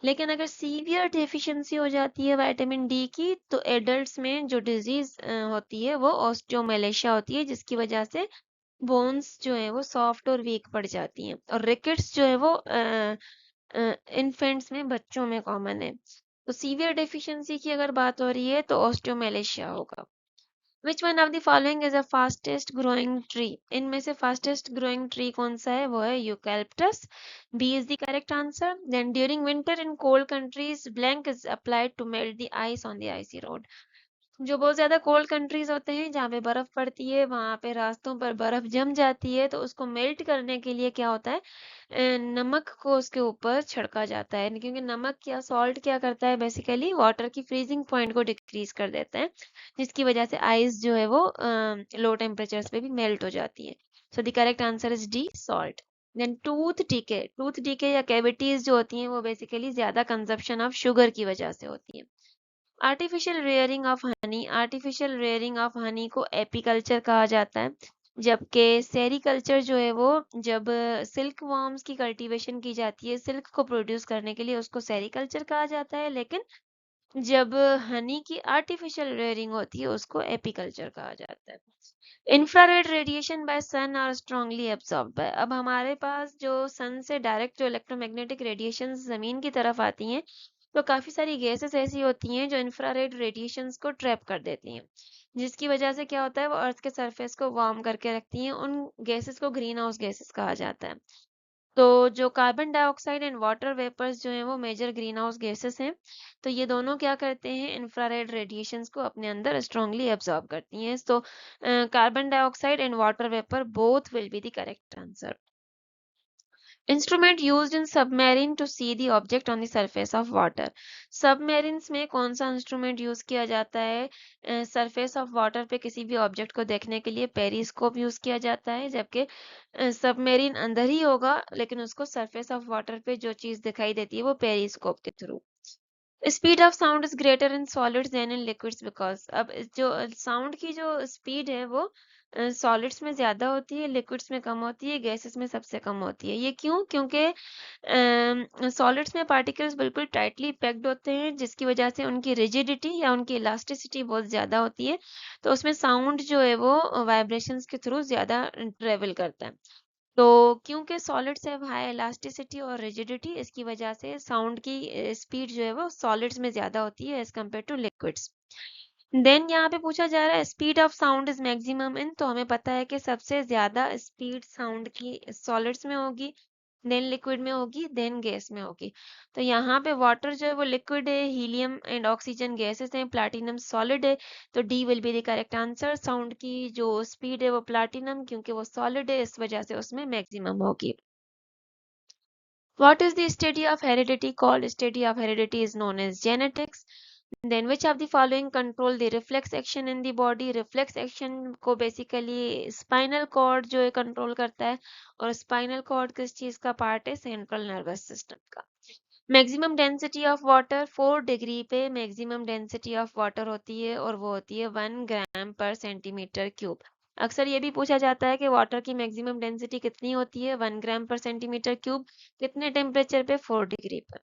लेकिन अगर सीवियर डेफिशिएंसी हो जाती है विटामिन डी की तो एडल्ट्स में जो डिजीज होती है वो ऑस्टियोमेलेशिया होती है, जिसकी वजह से बोन्स जो है वो सॉफ्ट और वीक पड़ जाती हैं, और रिकेट्स जो है वो इन्फेंट्स में, बच्चों में कॉमन है। तो सीवियर डेफिशिएंसी की अगर बात हो रही है तो ऑस्टियोमेलेशिया होगा। विच one of the following is a fastest growing tree? इनमें से फास्टेस्ट ग्रोइंग ट्री कौन सा है? वो है eucalyptus. B is the correct answer. Then during winter in cold countries blank is applied to melt the ice on the icy road. जो बहुत ज्यादा कोल्ड कंट्रीज होते हैं जहाँ पे बर्फ पड़ती है वहां पे रास्तों पर बर्फ जम जाती है, तो उसको मेल्ट करने के लिए क्या होता है, नमक को उसके ऊपर छिड़का जाता है, क्योंकि नमक या सॉल्ट क्या करता है, बेसिकली वाटर की फ्रीजिंग पॉइंट को डिक्रीज कर देता है, जिसकी वजह से आइस जो है वो लो टेम्परेचर्स पे भी मेल्ट हो जाती है। So the correct answer is D, salt. Then tooth decay या कैविटीज जो होती हैं वो बेसिकली ज्यादा कंजप्शन ऑफ शुगर की वजह से होती है। Artificial rearing of honey, artificial rearing of honey को एपीकल्चर कहा जाता है, जबकि सेरीकल्चर जो है वो जब सिल्क वॉर्म्स की कल्टीवेशन की जाती है सिल्क को प्रोड्यूस करने के लिए, उसको सेरीकल्चर कहा जाता है, लेकिन जब हनी की आर्टिफिशियल रेयरिंग होती है उसको एपीकल्चर कहा जाता है। Infrared radiation by sun are strongly absorb by, अब हमारे पास जो सन से डायरेक्ट जो इलेक्ट्रोमैग्नेटिक रेडिएशन जमीन की तरफ आती हैं तो काफी सारी गैसेस ऐसी होती हैं जो इंफ्रारेड रेडिएशंस को ट्रैप कर देती हैं, जिसकी वजह से क्या होता है, वो अर्थ के सरफेस को वार्म करके रखती हैं। उन गैसेस को ग्रीन हाउस गैसेस कहा जाता है। तो जो carbon dioxide and water vapours जो हैं वो मेजर ग्रीन हाउस गैसेस हैं, तो ये दोनों क्या करते हैं, इंफ्रारेड रेडिएशंस को अपने अंदर स्ट्रांगली एब्जॉर्ब करती हैं। तो carbon dioxide and water vapour both will be the correct answer. Instrument used in submarine to see the object on the surface of water, submarines में कौन सा इंस्ट्रूमेंट यूज किया जाता है सरफेस ऑफ वाटर पे किसी भी ऑब्जेक्ट को देखने के लिए? पेरिस्कोप यूज किया जाता है, जबकि सबमरीन अंदर ही होगा लेकिन उसको सरफेस ऑफ वाटर पे जो चीज दिखाई देती है वो पेरिस्कोप के through. Speed of sound is greater in solids than in liquids because, अब जो साउंड की जो स्पीड है वो सॉलिड्स में ज्यादा होती है, लिक्विड्स में कम होती है, गैसेस में सबसे कम होती है। ये क्यों? क्योंकि सॉलिड्स में पार्टिकल्स बिल्कुल टाइटली पैक्ड होते हैं, जिसकी वजह से उनकी रिजिडिटी या उनकी इलास्टिसिटी बहुत ज्यादा होती है, तो उसमें साउंड जो है वो वाइब्रेशंस के थ्रू ज्यादा ट्रेवल करता है। तो क्योंकि सॉलिड्स हैव हाई इलास्टिसिटी और रिजिडिटी, इसकी वजह से साउंड की स्पीड जो है वो सॉलिड्स में ज्यादा होती है as compared to liquids. Then यहाँ पे पूछा जा रहा है speed of sound is maximum in, तो हमें पता है कि सबसे ज्यादा स्पीड साउंड की सॉलिड्स में होगी, देन लिक्विड में होगी, देन गैस में होगी। तो यहाँ पे वाटर जो है वो लिक्विड है, हीलियम एंड ऑक्सीजन गैसेस हैं, प्लैटिनम सॉलिड है। तो D will be the correct answer. Sound की जो स्पीड है वो प्लैटिनम, क्योंकि वो सॉलिड है, इस वजह से उसमें मैक्सिमम होगी। What is the study of heredity called? Study of heredity is known as genetics. Then which of the following control the reflex action in the body? Reflex action को basically spinal cord जो है control करता है, और spinal cord किस चीज का part है? Central nervous system का। Maximum density of water 4 degree पे मैक्सिमम डेंसिटी ऑफ वाटर होती है, और वो होती है 1 ग्राम पर सेंटीमीटर क्यूब। अक्सर ये भी पूछा जाता है कि वाटर की मैक्सिमम डेंसिटी कितनी होती है? 1 ग्राम पर सेंटीमीटर क्यूब। कितने टेम्परेचर पे? 4 डिग्री पर।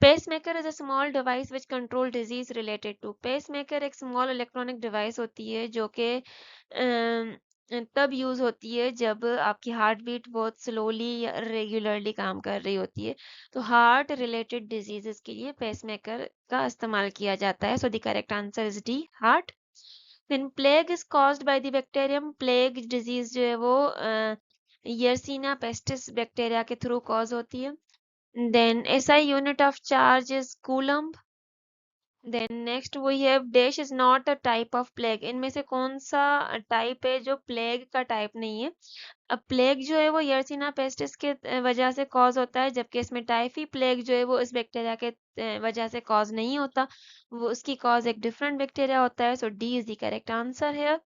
Pacemaker is a small device which control disease related to. Pacemaker एक स्मॉल इलेक्ट्रॉनिक डिवाइस होती है जो कि तब यूज होती है जब आपकी हार्ट बीट बहुत स्लोली या रेगुलरली काम कर रही होती है। तो हार्ट रिलेटेड डिजीजेस के लिए पेसमेकर का इस्तेमाल किया जाता है। So the correct answer is D, heart. Then plague is caused by the bacterium. Plague disease जो है वो यर्सीना पेस्टिस बैक्टीरिया के थ्रू कॉज होती है। Then SI unit of charge is coulomb. Then next we have dash is not a type of plague. इनमें से कौन सा टाइप है जो प्लेग का टाइप नहीं है? अब प्लेग जो है वो यर्सिना पेस्टिस के वजह से कॉज होता है, जबकि इसमें टाइफी प्लेग जो है वो इस बैक्टीरिया के वजह से कॉज नहीं होता, वो उसकी कॉज एक डिफरेंट बैक्टीरिया होता है। So D is the correct answer है।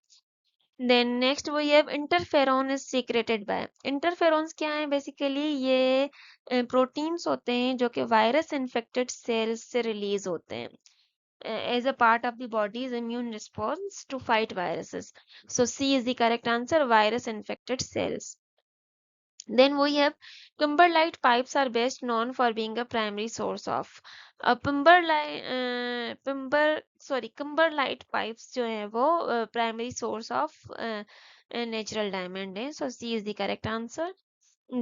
देन नेक्स्ट वो ये interferon is secreted by. Interferons क्या है? बेसिकली ये प्रोटीन्स होते हैं जो कि वायरस इन्फेक्टेड सेल्स से रिलीज होते हैं as a part of the body's immune response to fight viruses. So C is the correct answer, virus infected cells. Then we have kimberlite pipes are best known for being a primary source of kimberlite pipes जो है वो primary source of natural diamond है। So C is the correct answer.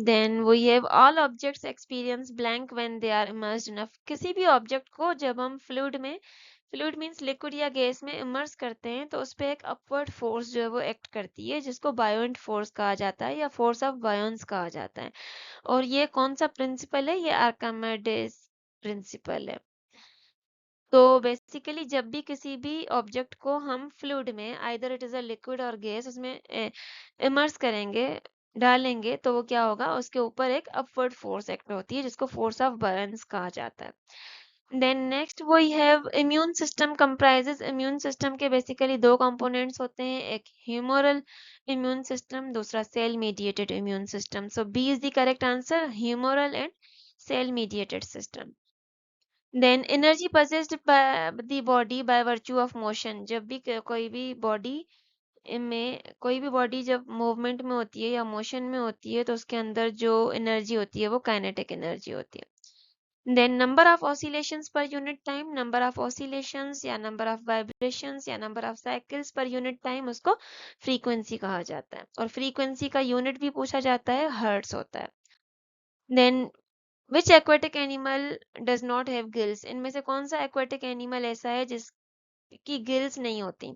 Then we have all objects experience blank when they are immersed in a किसी भी object को जब हम फ्लूइड मीन्स लिक्विड या गैस में इमर्स करते हैं तो उस पर एक अपवर्ड फोर्स जो है वो एक्ट करती है, जिसको बायोइंट फोर्स कहा जाता है या फोर्स ऑफ बायोन्स कहा जाता है। और ये कौन सा प्रिंसिपल है? ये आर्किमिडीज प्रिंसिपल है। तो बेसिकली जब भी किसी भी ऑब्जेक्ट को हम फ्लूइड में, either it is a liquid और गैस, उसमें इमर्स करेंगे, डालेंगे, तो वो क्या होगा? उसके ऊपर एक अपवर्ड फोर्स एक्ट होती है जिसको फोर्स ऑफ बायोन्स कहा जाता है। Then next we have immune system comprises. Immune system के बेसिकली दो कंपोनेंट्स होते हैं, एक ह्यूमरल इम्यून सिस्टम, दूसरा cell mediated immune system. So B is the correct answer, humoral and cell mediated system. Then energy possessed by the body by virtue of motion। जब भी कोई भी बॉडी जब मूवमेंट में होती है या मोशन में होती है तो उसके अंदर जो एनर्जी होती है वो काइनेटिक एनर्जी होती है। Then number of oscillations per unit time, number of oscillations या नंबर ऑफ वाइब्रेशंस या number of cycles per unit time, उसको फ्रीक्वेंसी कहा जाता है। और फ्रीक्वेंसी का यूनिट भी पूछा जाता है, हर्ट्ज होता है। Then which aquatic animal does not have gills. इनमें से कौन सा एक्वेटिक एनिमल ऐसा है जिसकी गिल्स नहीं होती?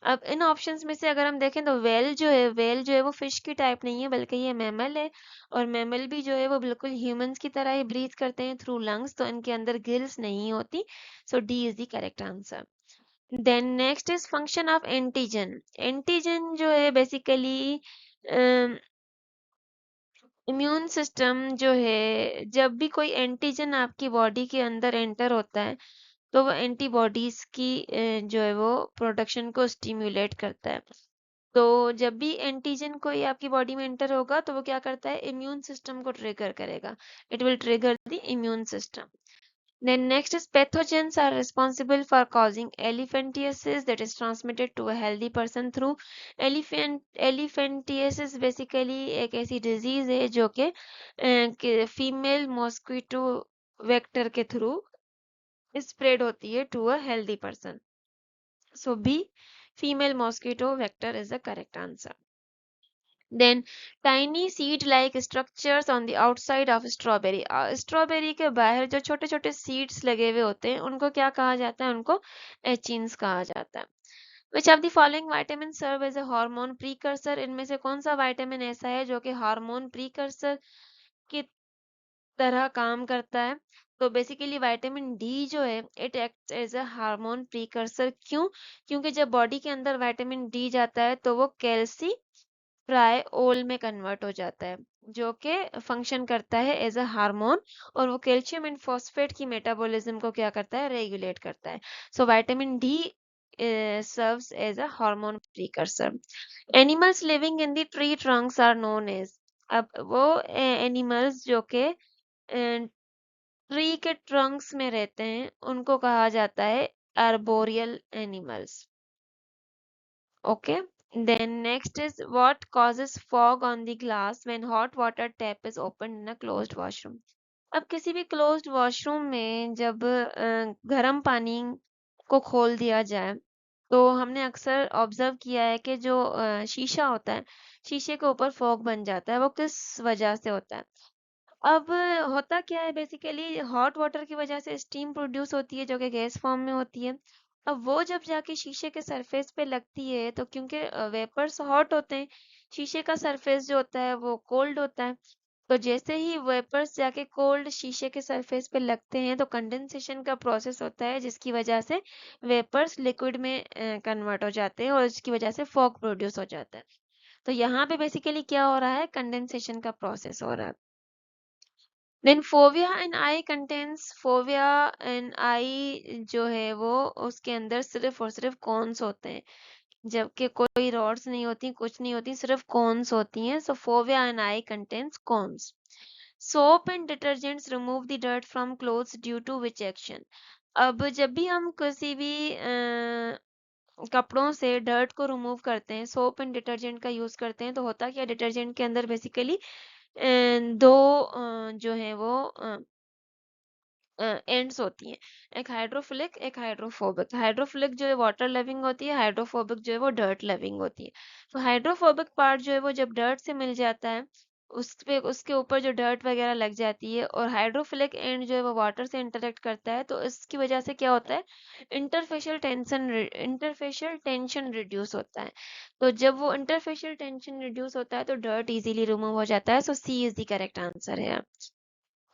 अब इन ऑप्शंस में से अगर हम देखें तो वेल जो है वो फिश की टाइप नहीं है, बल्कि ये मैमल है। और मैमल भी जो है वो बिल्कुल ह्यूमंस की तरह ही ब्रीथ करते हैं थ्रू लंग्स, तो इनके अंदर गिल्स नहीं होती। So D is the correct answer. Then next is function of antigen. Antigen जो है बेसिकली इम्यून सिस्टम जो है, जब भी कोई एंटीजन आपकी बॉडी के अंदर एंटर होता है तो वो एंटीबॉडीज की जो है वो प्रोडक्शन को स्टिम्युलेट करता है। तो जब भी एंटीजन कोई आपकी बॉडी में एंटर होगा तो वो क्या करता है? इम्यून सिस्टम को ट्रिगर करेगा। It will trigger the immune system. Then next is pathogens are responsible for causing elephantiasis that is transmitted to a healthy person through elephantiasis basically एक ऐसी डिजीज है जो कि फीमेल मॉस्किटो वेक्टर के थ्रू स्प्रेड होती है to a healthy person. So B, female mosquito vector is the correct answer. Then tiny seed-like structures on the outside of strawberry। Strawberry के बाहर जो छोटे छोटे सीड्स लगे हुए होते हैं उनको क्या कहा जाता है? उनको एचिन्स कहा जाता है। Which of the following vitamins serve as a hormone precursor? इनमें से कौन सा विटामिन ऐसा है जो कि हार्मोन प्रीकर्सर के तरह काम करता है। तो बेसिकली विटामिन डी जो है it acts as a hormone precursor. क्यों? क्योंकि जब बॉडी के अंदर विटामिन डी जाता है तो वो कैल्सीट्रायोल में कन्वर्ट हो जाता है, जो कि फंक्शन करता है एज अ हार्मोन, और वो कैल्शियम एंड फॉस्फेट की मेटाबॉलिज्म को क्या करता है? रेगुलेट करता है। So vitamin D serves as a hormone precursor. Animals living in the tree trunks are known as, अब वो एनिमल्स जो के ट्री के ट्रंक्स में रहते हैं उनको कहा जाता है arboreal animals. Okay. Then next is what causes fog on the glass when hot water tap is opened in a closed washroom. अब किसी भी क्लोज्ड वॉशरूम में जब गर्म पानी को खोल दिया जाए तो हमने अक्सर ऑब्जर्व किया है कि जो शीशा होता है, शीशे के ऊपर फॉग बन जाता है। वो किस वजह से होता है? अब होता क्या है, बेसिकली हॉट वाटर की वजह से स्टीम प्रोड्यूस होती है जो कि गैस फॉर्म में होती है। अब वो जब जाके शीशे के सरफेस पे लगती है तो क्योंकि वेपर्स हॉट होते हैं, शीशे का सरफेस जो होता है वो कोल्ड होता है। तो जैसे ही वेपर्स जाके कोल्ड शीशे के सरफेस पे लगते हैं तो कंडेंसेशन का प्रोसेस होता है, जिसकी वजह से वेपर्स लिक्विड में कन्वर्ट हो जाते हैं और इसकी वजह से फॉग प्रोड्यूस हो जाता है। तो यहाँ पे बेसिकली क्या हो रहा है? कंडेंसेशन का प्रोसेस हो रहा है। Then fovea and eye contains, fovea and eye जो है वो उसके अंदर सिर्फ और सिर्फ कॉन्स होते हैं, जबकि कोई रॉड्स नहीं होती, कुछ नहीं होती, सिर्फ कॉन्स होती हैं। So fovea and eye contains cones. Soap and detergents remove the dirt from clothes due to which action. अब जब भी हम किसी भी कपड़ों से डर्ट को रिमूव करते हैं, सोप एंड डिटर्जेंट का यूज करते हैं, तो होता क्या? डिटर्जेंट के अंदर बेसिकली दो जो है वो एंड्स होती हैं, एक हाइड्रोफिलिक एक हाइड्रोफोबिक। हाइड्रोफिलिक जो है वाटर लविंग होती है, हाइड्रोफोबिक जो है वो डर्ट लविंग होती है। तो हाइड्रोफोबिक पार्ट जो है वो जब डर्ट से मिल जाता है, उस पे उसके ऊपर जो डर्ट वगैरह लग जाती है, और हाइड्रोफिलिक एंड जो है वो वाटर से इंटरेक्ट करता है, तो इसकी वजह से क्या होता है? इंटरफेशियल टेंशन रिड्यूस होता है। तो जब वो इंटरफेशियल टेंशन रिड्यूस होता है तो डर्ट इजीली रिमूव हो जाता है। सो C is the correct answer है।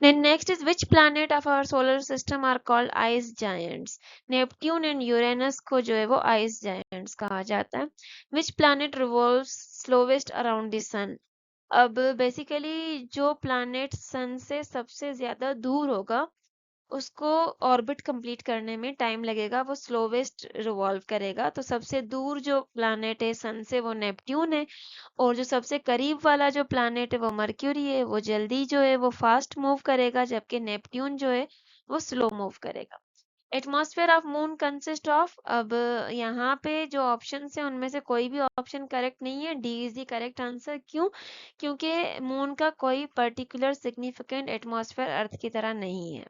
Then next is which planet of our solar system are called ice giants? Neptune and Uranus को जो है वो ice giants कहा जाता है. Which planet revolves slowest around the sun? अब बेसिकली जो प्लैनेट सन से सबसे ज्यादा दूर होगा उसको ऑर्बिट कंप्लीट करने में टाइम लगेगा, वो स्लोवेस्ट रिवॉल्व करेगा। तो सबसे दूर जो प्लैनेट है सन से वो नेपट्यून है, और जो सबसे करीब वाला जो प्लैनेट है वो मर्क्यूरी है। वो जल्दी जो है वो फास्ट मूव करेगा, जबकि नेपट्यून जो है वो स्लो मूव करेगा। Atmosphere of moon consist of, अब यहाँ पे जो ऑप्शन है उनमें से कोई भी ऑप्शन करेक्ट नहीं है। D is the correct answer. क्यों? क्योंकि मून का कोई पर्टिकुलर सिग्निफिकेंट एटमॉस्फेयर अर्थ की तरह नहीं है।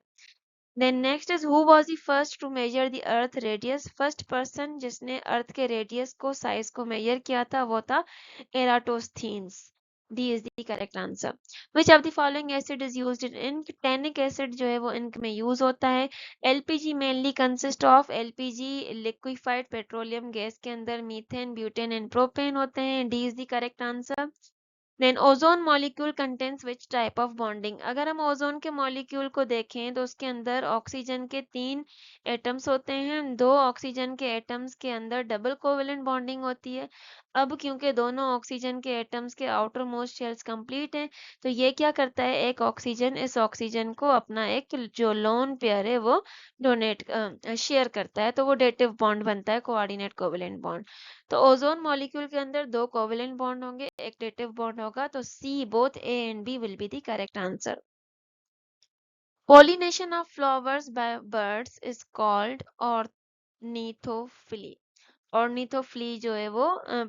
Then next is who was the first to measure the earth radius? First person जिसने अर्थ के रेडियस को साइज को मेजर किया था वो था एराटोस्थीन्स. D is the correct answer. Which of the following acid is used in ink? Tannic acid जो है वो इंक में यूज होता है. LPG mainly consist of, LPG liquefied petroleum gas के अंदर मीथेन, ब्यूटेन एंड प्रोपेन होते हैं. D is the correct answer. Then ozone molecule contains which type of bonding? अगर हम ओजोन के मॉलिक्यूल को देखें तो उसके अंदर ऑक्सीजन के 3 एटम्स होते हैं। 2 ऑक्सीजन के एटम्स के अंदर डबल कोवेलेंट बॉन्डिंग होती है। अब क्योंकि दोनों ऑक्सीजन के एटम्स के आउटर मोस्ट शेल्स कंप्लीट हैं, तो ये क्या करता है? एक ऑक्सीजन इस ऑक्सीजन को अपना एक जो लोन पेयर है वो डोनेट शेयर करता है, तो वो डेटिव बॉन्ड बनता है, कोऑर्डिनेट कोवेलेंट बॉन्ड। तो ओजोन मॉलिक्यूल के अंदर 2 कोवेलेंट बॉन्ड होंगे, एक डेटिव बॉन्ड होगा। तो see both A and B will be the correct answer. Pollination of flowers by birds is called ornithophilia. Ornithophily जो है वो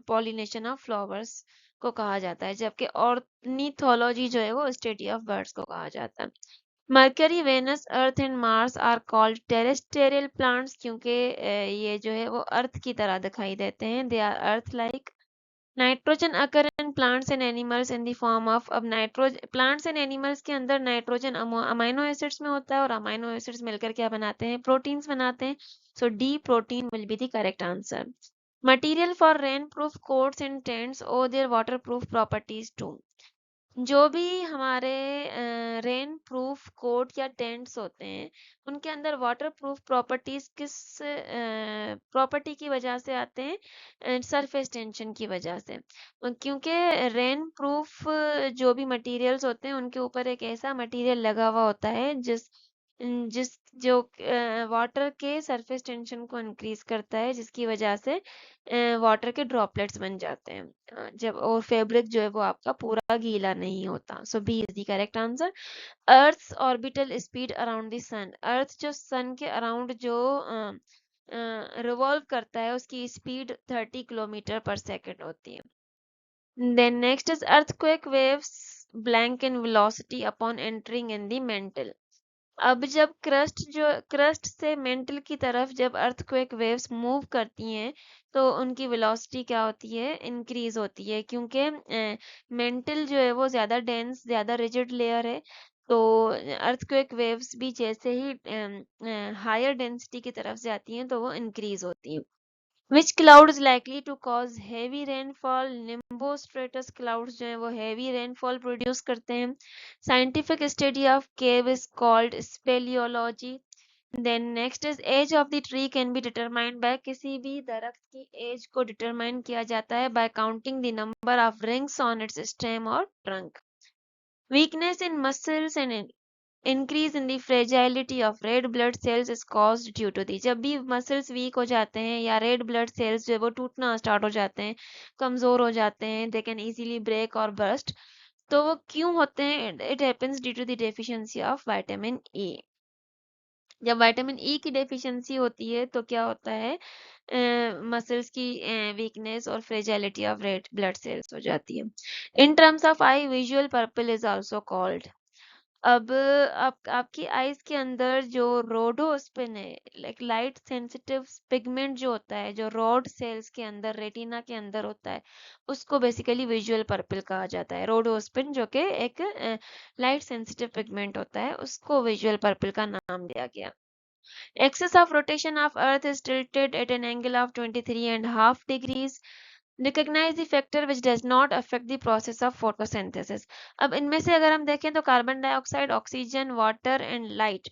पॉलिनेशन ऑफ फ्लावर्स को कहा जाता है, जबकि ऑर्निथोलॉजी जो है वो स्टडी ऑफ बर्ड्स को कहा जाता है. Mercury, Venus, Earth and Mars are called terrestrial planets, क्योंकि ये जो है वो अर्थ की तरह दिखाई देते हैं. They are Earth like. Nitrogen occur in plants and animals in the form of, अब नाइट्रोजन प्लांट्स एंड एनिमल्स के अंदर नाइट्रोजन अमाइनो एसिड्स में होता है, और अमाइनो एसिड्स मिलकर क्या बनाते हैं? प्रोटीन्स बनाते हैं. So D protein will be the correct answer. Material for rainproof coats and tents owe their waterproof properties to. जो भी हमारे रेन प्रूफ कोट या टेंट्स होते हैं, उनके अंदर वाटर प्रूफ प्रॉपर्टीज किस प्रॉपर्टी की वजह से आते हैं? सरफेस टेंशन की वजह से। क्योंकि रेन प्रूफ जो भी मटेरियल्स होते हैं उनके ऊपर एक ऐसा मटेरियल लगा हुआ होता है जिस जो वाटर के सरफेस टेंशन को इंक्रीज करता है, जिसकी वजह से वाटर के ड्रॉपलेट्स बन जाते हैं, जब और फैब्रिक जो है वो आपका पूरा गीला नहीं होता। So B is the correct answer. Earth orbital speed around the sun. Earth जो सन के अराउंड जो रिवॉल्व करता है, उसकी स्पीड 30 किलोमीटर पर सेकेंड होती है। Then next is earthquake waves blank in velocity upon entering in the mantle. अब जब क्रस्ट से मेंटल की तरफ जब अर्थक्वेक वेव्स मूव करती हैं, तो उनकी वेलोसिटी क्या होती है? इंक्रीज होती है, क्योंकि मेंटल जो है वो ज्यादा डेंस, ज्यादा रिजिड लेयर है। तो अर्थक्वेक वेव्स भी जैसे ही हायर डेंसिटी की तरफ जाती हैं तो वो इंक्रीज होती हैं। Which cloud is likely to cause heavy rainfall? Nimbostratus clouds जो है वो heavy rainfall produce करते हैं। Scientific study of cave is called speleology. Then next is age of the tree can be determined by, किसी भी दरख्त की age को determine किया जाता है by counting the number of rings on its stem or trunk. Weakness in muscles and increase in the fragility of red blood cells is caused due to the, जब भी मसल्स वीक हो जाते हैं या रेड ब्लड सेल्स जो है वो टूटना स्टार्ट हो जाते हैं, कमजोर हो जाते हैं, दे कैन इजीली ब्रेक और बर्स्ट, तो वो क्यों होते हैं? It happens due to the deficiency of vitamin E. जब विटामिन ई की डेफिशिएंसी होती है तो क्या होता है? मसल्स की वीकनेस और fragility of red blood sales हो जाती है। इन terms of I, visual purple is also called. अब आपकी आईज के अंदर जो रोडोस्पिन है, लाइक लाइट सेंसिटिव पिगमेंट जो होता है, जो रॉड सेल्स के अंदर, रेटिना के अंदर होता है, उसको बेसिकली विजुअल पर्पल कहा जाता है। रोडोस्पिन जो कि एक लाइट सेंसिटिव पिगमेंट होता है, उसको विजुअल पर्पल का नाम दिया गया। Axis of rotation of Earth is tilted at an angle of 23.5 degrees. Recognize the factor which does not affect the process of photosynthesis. अब इनमें से अगर हम देखें तो carbon dioxide, oxygen, water and light,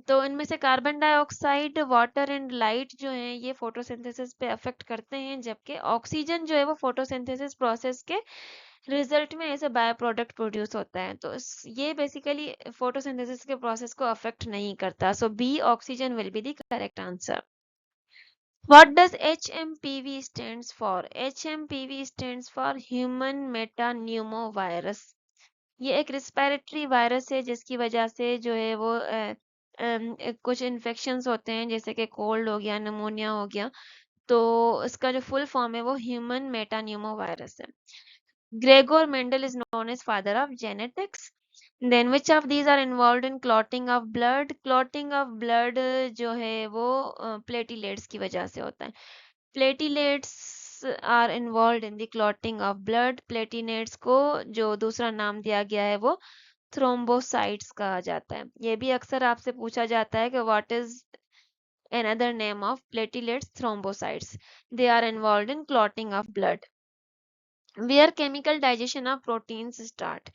तो इनमें से carbon dioxide, water and light जो हैं ये फोटोसिंथेसिस पे अफेक्ट करते हैं, जबकि ऑक्सीजन जो है वो फोटोसिंथेसिस प्रोसेस के रिजल्ट में ऐसे बाय प्रोडक्ट प्रोड्यूस होता है, तो ये बेसिकली फोटोसिंथेसिस के प्रोसेस को अफेक्ट नहीं करता। So B oxygen will be the correct answer. What does HMPV stands for? HMPV stands for Human Metapneumovirus. ये एक रिस्पिरेटरी वायरस है जिसकी वजह से जो है वो कुछ इन्फेक्शंस होते हैं, जैसे कि कोल्ड हो गया, निमोनिया हो गया, तो इसका जो फुल फॉर्म है वो ह्यूमन मेटान्यूमो वायरस है। Gregor Mendel is known as father of genetics. Then which of these are involved in clotting of blood? Clotting of blood जो है वो platelets की वजह से होता है। Platelets are involved in the clotting of blood. Platelets को जो दूसरा नाम दिया गया है वो thrombocytes कहा जाता है। ये भी अक्सर आपसे पूछा जाता है कि what is another name of platelets? Thrombocytes. They are involved in clotting of blood. Where chemical digestion of proteins start?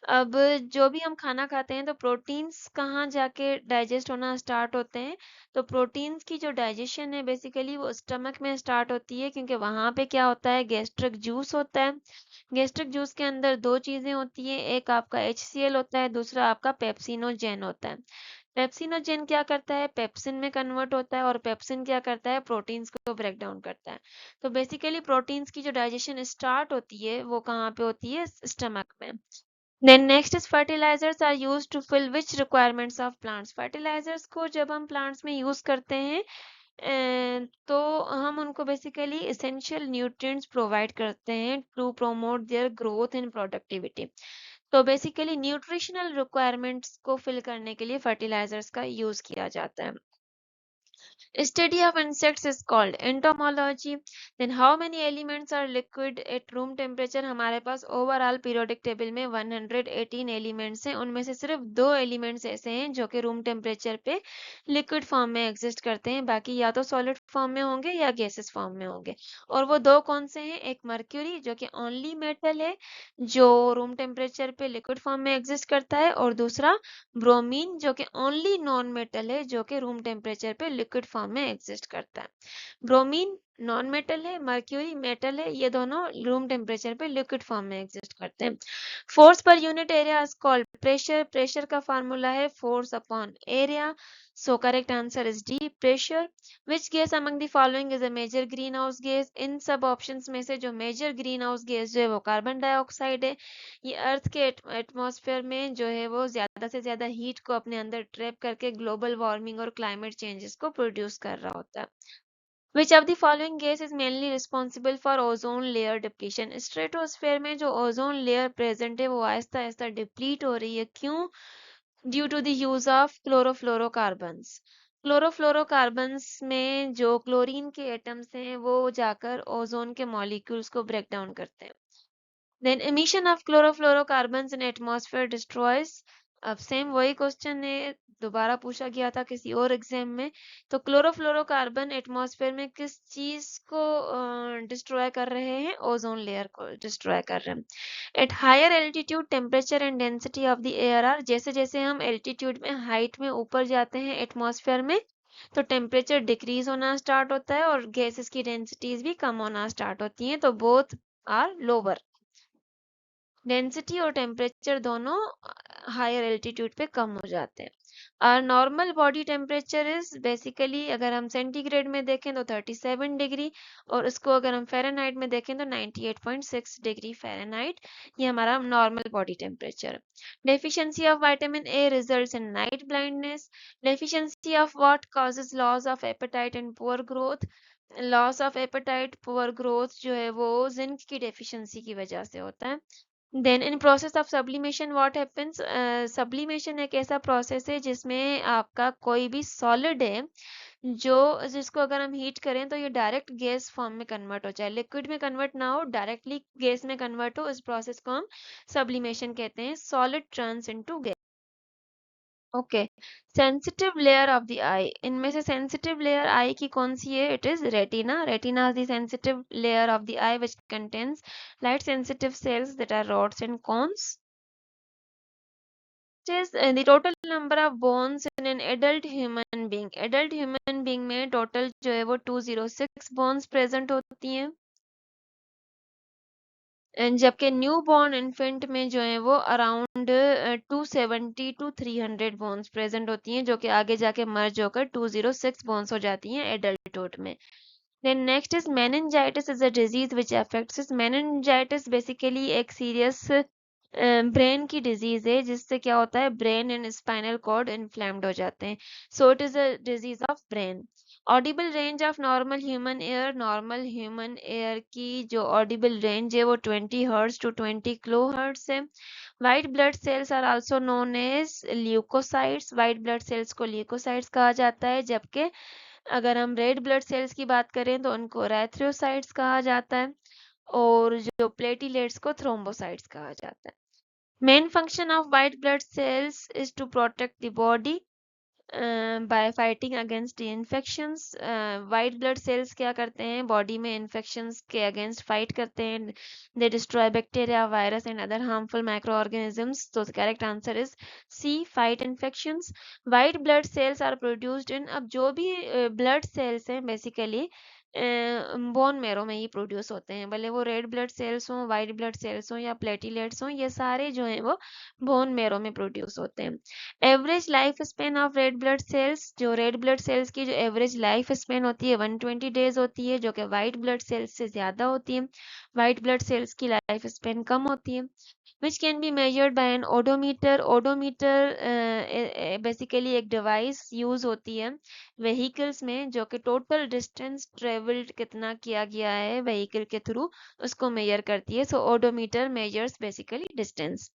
अब जो भी हम खाना खाते हैं तो प्रोटीन्स कहाँ जाके डाइजेस्ट होना स्टार्ट होते हैं? तो प्रोटीन्स की जो डाइजेशन है बेसिकली वो स्टमक में स्टार्ट होती है, क्योंकि वहां पे क्या होता है? गैस्ट्रिक जूस होता है। गैस्ट्रिक जूस के अंदर दो चीजें होती है, एक आपका HCl होता है, दूसरा आपका पेप्सिनोजेन होता है। पेप्सिनोजेन क्या करता है? पेप्सिन में कन्वर्ट होता है, और पेप्सिन क्या करता है? प्रोटीन्स को ब्रेक डाउन करता है। तो बेसिकली प्रोटीन्स की जो डाइजेशन स्टार्ट होती है वो कहाँ पे होती है? स्टमक में। Then next is fertilizers are used to fill which requirements of plants? Fertilizers को जब हम plants में use करते हैं तो हम उनको बेसिकली essential nutrients provide करते हैं to promote their growth and productivity. तो बेसिकली न्यूट्रिशनल रिक्वायरमेंट्स को फिल करने के लिए फर्टिलाइजर्स का यूज किया जाता है। Study of insects is called entomology. Then how many elements are liquid at room temperature? हमारे पास ओवरऑल पीरियोडिक टेबल में 118 एलिमेंट्स हैं, उनमें से सिर्फ 2 एलिमेंट्स ऐसे हैं जो कि रूम टेम्परेचर पे लिक्विड फॉर्म में एग्जिस्ट करते हैं, बाकी या तो सॉलिड फॉर्म में होंगे या गैसेस फॉर्म में होंगे। और वो दो कौन से हैं? एक मर्क्यूरी जो कि ओनली मेटल है, जो रूम टेम्परेचर पे लिक्विड फॉर्म में एग्जिस्ट करता है, और दूसरा ब्रोमीन जो कि ओनली नॉन मेटल है, जो कि रूम टेम्परेचर पे लिक्विड फॉर्म में एग्जिस्ट करता है। ब्रोमीन नॉन मेटल है, मर्क्यूरी मेटल है, ये दोनों रूम टेम्परेचर पे लिक्विड फॉर्म में एग्जिस्ट करते हैं। Force per unit area is called pressure. Pressure का फार्मूला है force upon area. So correct answer is D, pressure. Which gas among the following is a major greenhouse gas? इन सब ऑप्शंस में से जो मेजर ग्रीन हाउस गैस जो है वो कार्बन डाइऑक्साइड है। ये अर्थ के एटमॉस्फेयर में जो है वो ज्यादा से ज्यादा हीट को अपने अंदर ट्रैप करके ग्लोबल वार्मिंग और क्लाइमेट चेंजेस को प्रोड्यूस कर रहा होता है। Which of the following gas is mainly responsible for ozone layer depletion? Stratosphere में जो ओजोन लेयर प्रेजेंट है वो आहिस्ता आहिस्ता डिप्लीट हो रही है। क्यों? Due to the use of chlorofluorocarbons. Chlorofluorocarbons में जो क्लोरीन के एटम्स हैं वो जाकर ओजोन के मॉलिक्यूल्स को ब्रेक डाउन करते हैं। Then emission of chlorofluorocarbons in atmosphere destroys। अब सेम वही क्वेश्चन है, दोबारा पूछा गया था किसी और एग्जाम में। तो क्लोरोफ्लोरोकार्बन एटमॉस्फेयर में किस चीज को डिस्ट्रॉय कर रहे हैं? ओजोन लेयर को डिस्ट्रॉय कर रहे हैं। At higher altitude temperature and density of the air are. जैसे जैसे हम एल्टीट्यूड में, हाइट में ऊपर जाते हैं एटमॉस्फेयर में, तो टेम्परेचर डिक्रीज होना स्टार्ट होता है और गैसेस की डेंसिटीज भी कम होना स्टार्ट होती हैं, तो बोथ आर लोअर। डेंसिटी और टेम्परेचर दोनों हायर एल्टीट्यूड पे कम हो जाते हैं। और normal body temperature is basically, अगर हम सेंटीग्रेड में देखें तो 37 डिग्री, और उसको अगर हम फ़ारेनहाइट में देखें तो 98.6 डिग्री फ़ारेनहाइट। ये हमारा normal body temperature. Deficiency of vitamin A results in night blindness. Deficiency of what causes loss of appetite and poor growth? Loss of appetite, poor growth जो है वो जिंक की डेफिशिएंसी की वजह से होता है। Then in process of sublimation what happens? Sublimation एक ऐसा प्रोसेस है जिसमें आपका कोई भी सॉलिड है जो, जिसको अगर हम हीट करें तो ये डायरेक्ट गैस फॉर्म में कन्वर्ट हो जाए, लिक्विड में कन्वर्ट ना हो, डायरेक्टली गैस में कन्वर्ट हो, इस प्रोसेस को हम सब्लिमेशन कहते हैं। Solid turns into gas. Okay, sensitive layer of the eye. इनमें से सेंसिटिव लेयर आई की कौन सी है? It is retina. Retina is the sensitive layer of the eye which contains light sensitive cells that are rods and cones. It is the total number of bones in an adult human being. Adult human being में total जो है वो 206 bones present होती हैं, एंड जबकि न्यू बॉर्न इन्फेंट में जो है वो अराउंड 270 टू 300 बोन्स प्रेजेंट होती हैं, जो कि आगे जाके मर्ज होकर 206 बोन्स हो जाती हैं एडल्टहुड में। Then next is meningitis is a disease which affects us. meningitis basically एक सीरियस ब्रेन की डिजीज है, जिससे क्या होता है, brain and spinal cord inflamed हो जाते हैं। So it is a disease of brain. Audible range of normal human ear. Normal human ear की जो ऑडिबल रेंज है वो 20 हर्ट्ज टू 20 किलो हर्ट्ज है। White blood cells are also known as leukocytes. White blood cells को ल्यूकोसाइट्स कहा जाता है, जबकि अगर हम रेड ब्लड सेल्स की बात करें तो उनको एरिथ्रोसाइट्स कहा जाता है, और जो प्लेटिलेट्स को थ्रोम्बोसाइट्स कहा जाता है। Main function of white blood cells is to protect the body by fighting against infections. White blood cells क्या करते हैं? बॉडी में इन्फेक्शंस के अगेंस्ट फाइट करते हैं। They destroy bacteria, virus and other harmful microorganisms. तो correct answer is C, fight infections. White blood cells are produced in, अब जो भी ब्लड सेल्स हैं बेसिकली बोन मैरो में ही प्रोड्यूस होते हैं, भले वो रेड ब्लड सेल्स हों, वाइट ब्लड सेल्स हों या प्लेटिलेट्स हों, ये सारे जो हैं वो बोन मैरो में प्रोड्यूस होते हैं। Average life span of red blood sales, जो रेड ब्लड सेल्स की जो एवरेज लाइफ स्पेन होती है 120 डेज होती है, जो कि वाइट ब्लड सेल्स से ज्यादा होती है। वाइट ब्लड सेल्स की लाइफ स्पेन कम होती है। which can be measured by an odometer. odometer basically एक डिवाइस यूज होती है व्हीकल्स में, जो कि टोटल डिस्टेंस ट्रेवल्ड कितना किया गया है व्हीकल के थ्रू, उसको मेजर करती है। So odometer measures basically distance.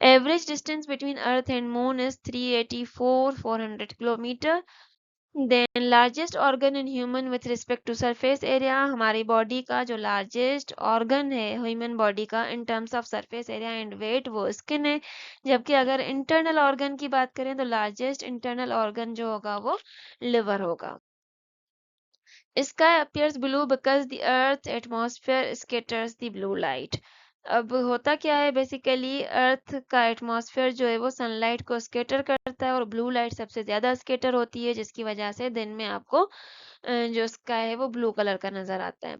Average distance between earth and moon is 384 kilometre. Then largest organ in human with respect to surface area. हमारी बॉडी का जो लार्जेस्ट ऑर्गन है ह्यूमन बॉडी का in terms of surface area and weight, वो स्किन है। जबकि अगर इंटरनल ऑर्गन की बात करें तो लार्जेस्ट इंटरनल ऑर्गन जो होगा वो लिवर होगा। Sky appears blue because the Earth's atmosphere scatters the blue light. अब होता क्या है, बेसिकली अर्थ का एटमॉस्फेयर जो है वो सनलाइट को स्केटर करता है और ब्लू लाइट सबसे ज़्यादा स्केटर होती है, जिसकी वजह से दिन में आपको जो स्काई है वो ब्लू कलर का नज़र आता है.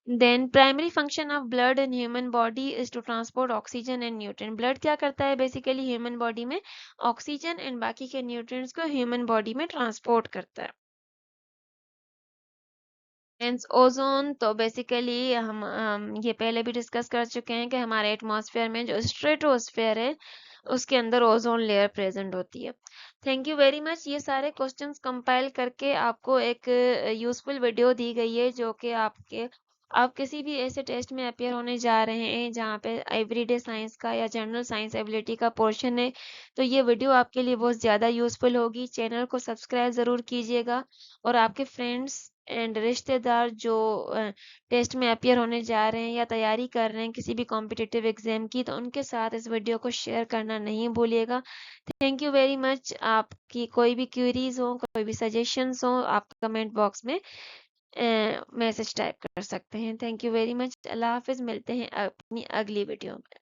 Then primary function of blood in human body is to transport oxygen and nutrient. Blood क्या करता है बेसिकली ह्यूमन बॉडी में? ऑक्सीजन एंड बाकी के न्यूट्रिएंट्स को ह्यूमन बॉडी में ट्रांसपोर्ट करता है. हेंस ओजोन तो बेसिकली हम ये पहले भी डिस्कस कर चुके हैं कि हमारे एटमॉस्फेयर में जो स्ट्रेटोस्फेयर है उसके अंदर ओजोन लेयर प्रेजेंट होती है. Thank you very much. ये सारे क्वेश्चंस कंपाइल करके आपको एक यूजफुल वीडियो दी गई है जो कि आप किसी भी ऐसे टेस्ट में अपेयर होने जा रहे हैं जहाँ पे एवरीडे साइंस का या जनरल साइंस एबिलिटी का पोर्शन है, तो ये वीडियो आपके लिए बहुत ज़्यादा यूजफुल होगी. चैनल को सब्सक्राइब ज़रूर कीजिएगा और आपके फ्रेंड्स एंड रिश्तेदार जो टेस्ट में अपियर होने जा रहे हैं या तैयारी कर रहे हैं किसी भी कॉम्पिटिटिव एग्जाम की, तो उनके साथ इस वीडियो को शेयर करना नहीं भूलिएगा. Thank you very much. आपकी कोई भी क्वेरीज हो, कोई भी सजेशंस हो, आप कमेंट बॉक्स में मैसेज टाइप कर सकते हैं. Thank you very much. अल्लाह हाफिज. मिलते हैं अपनी अगली वीडियो में.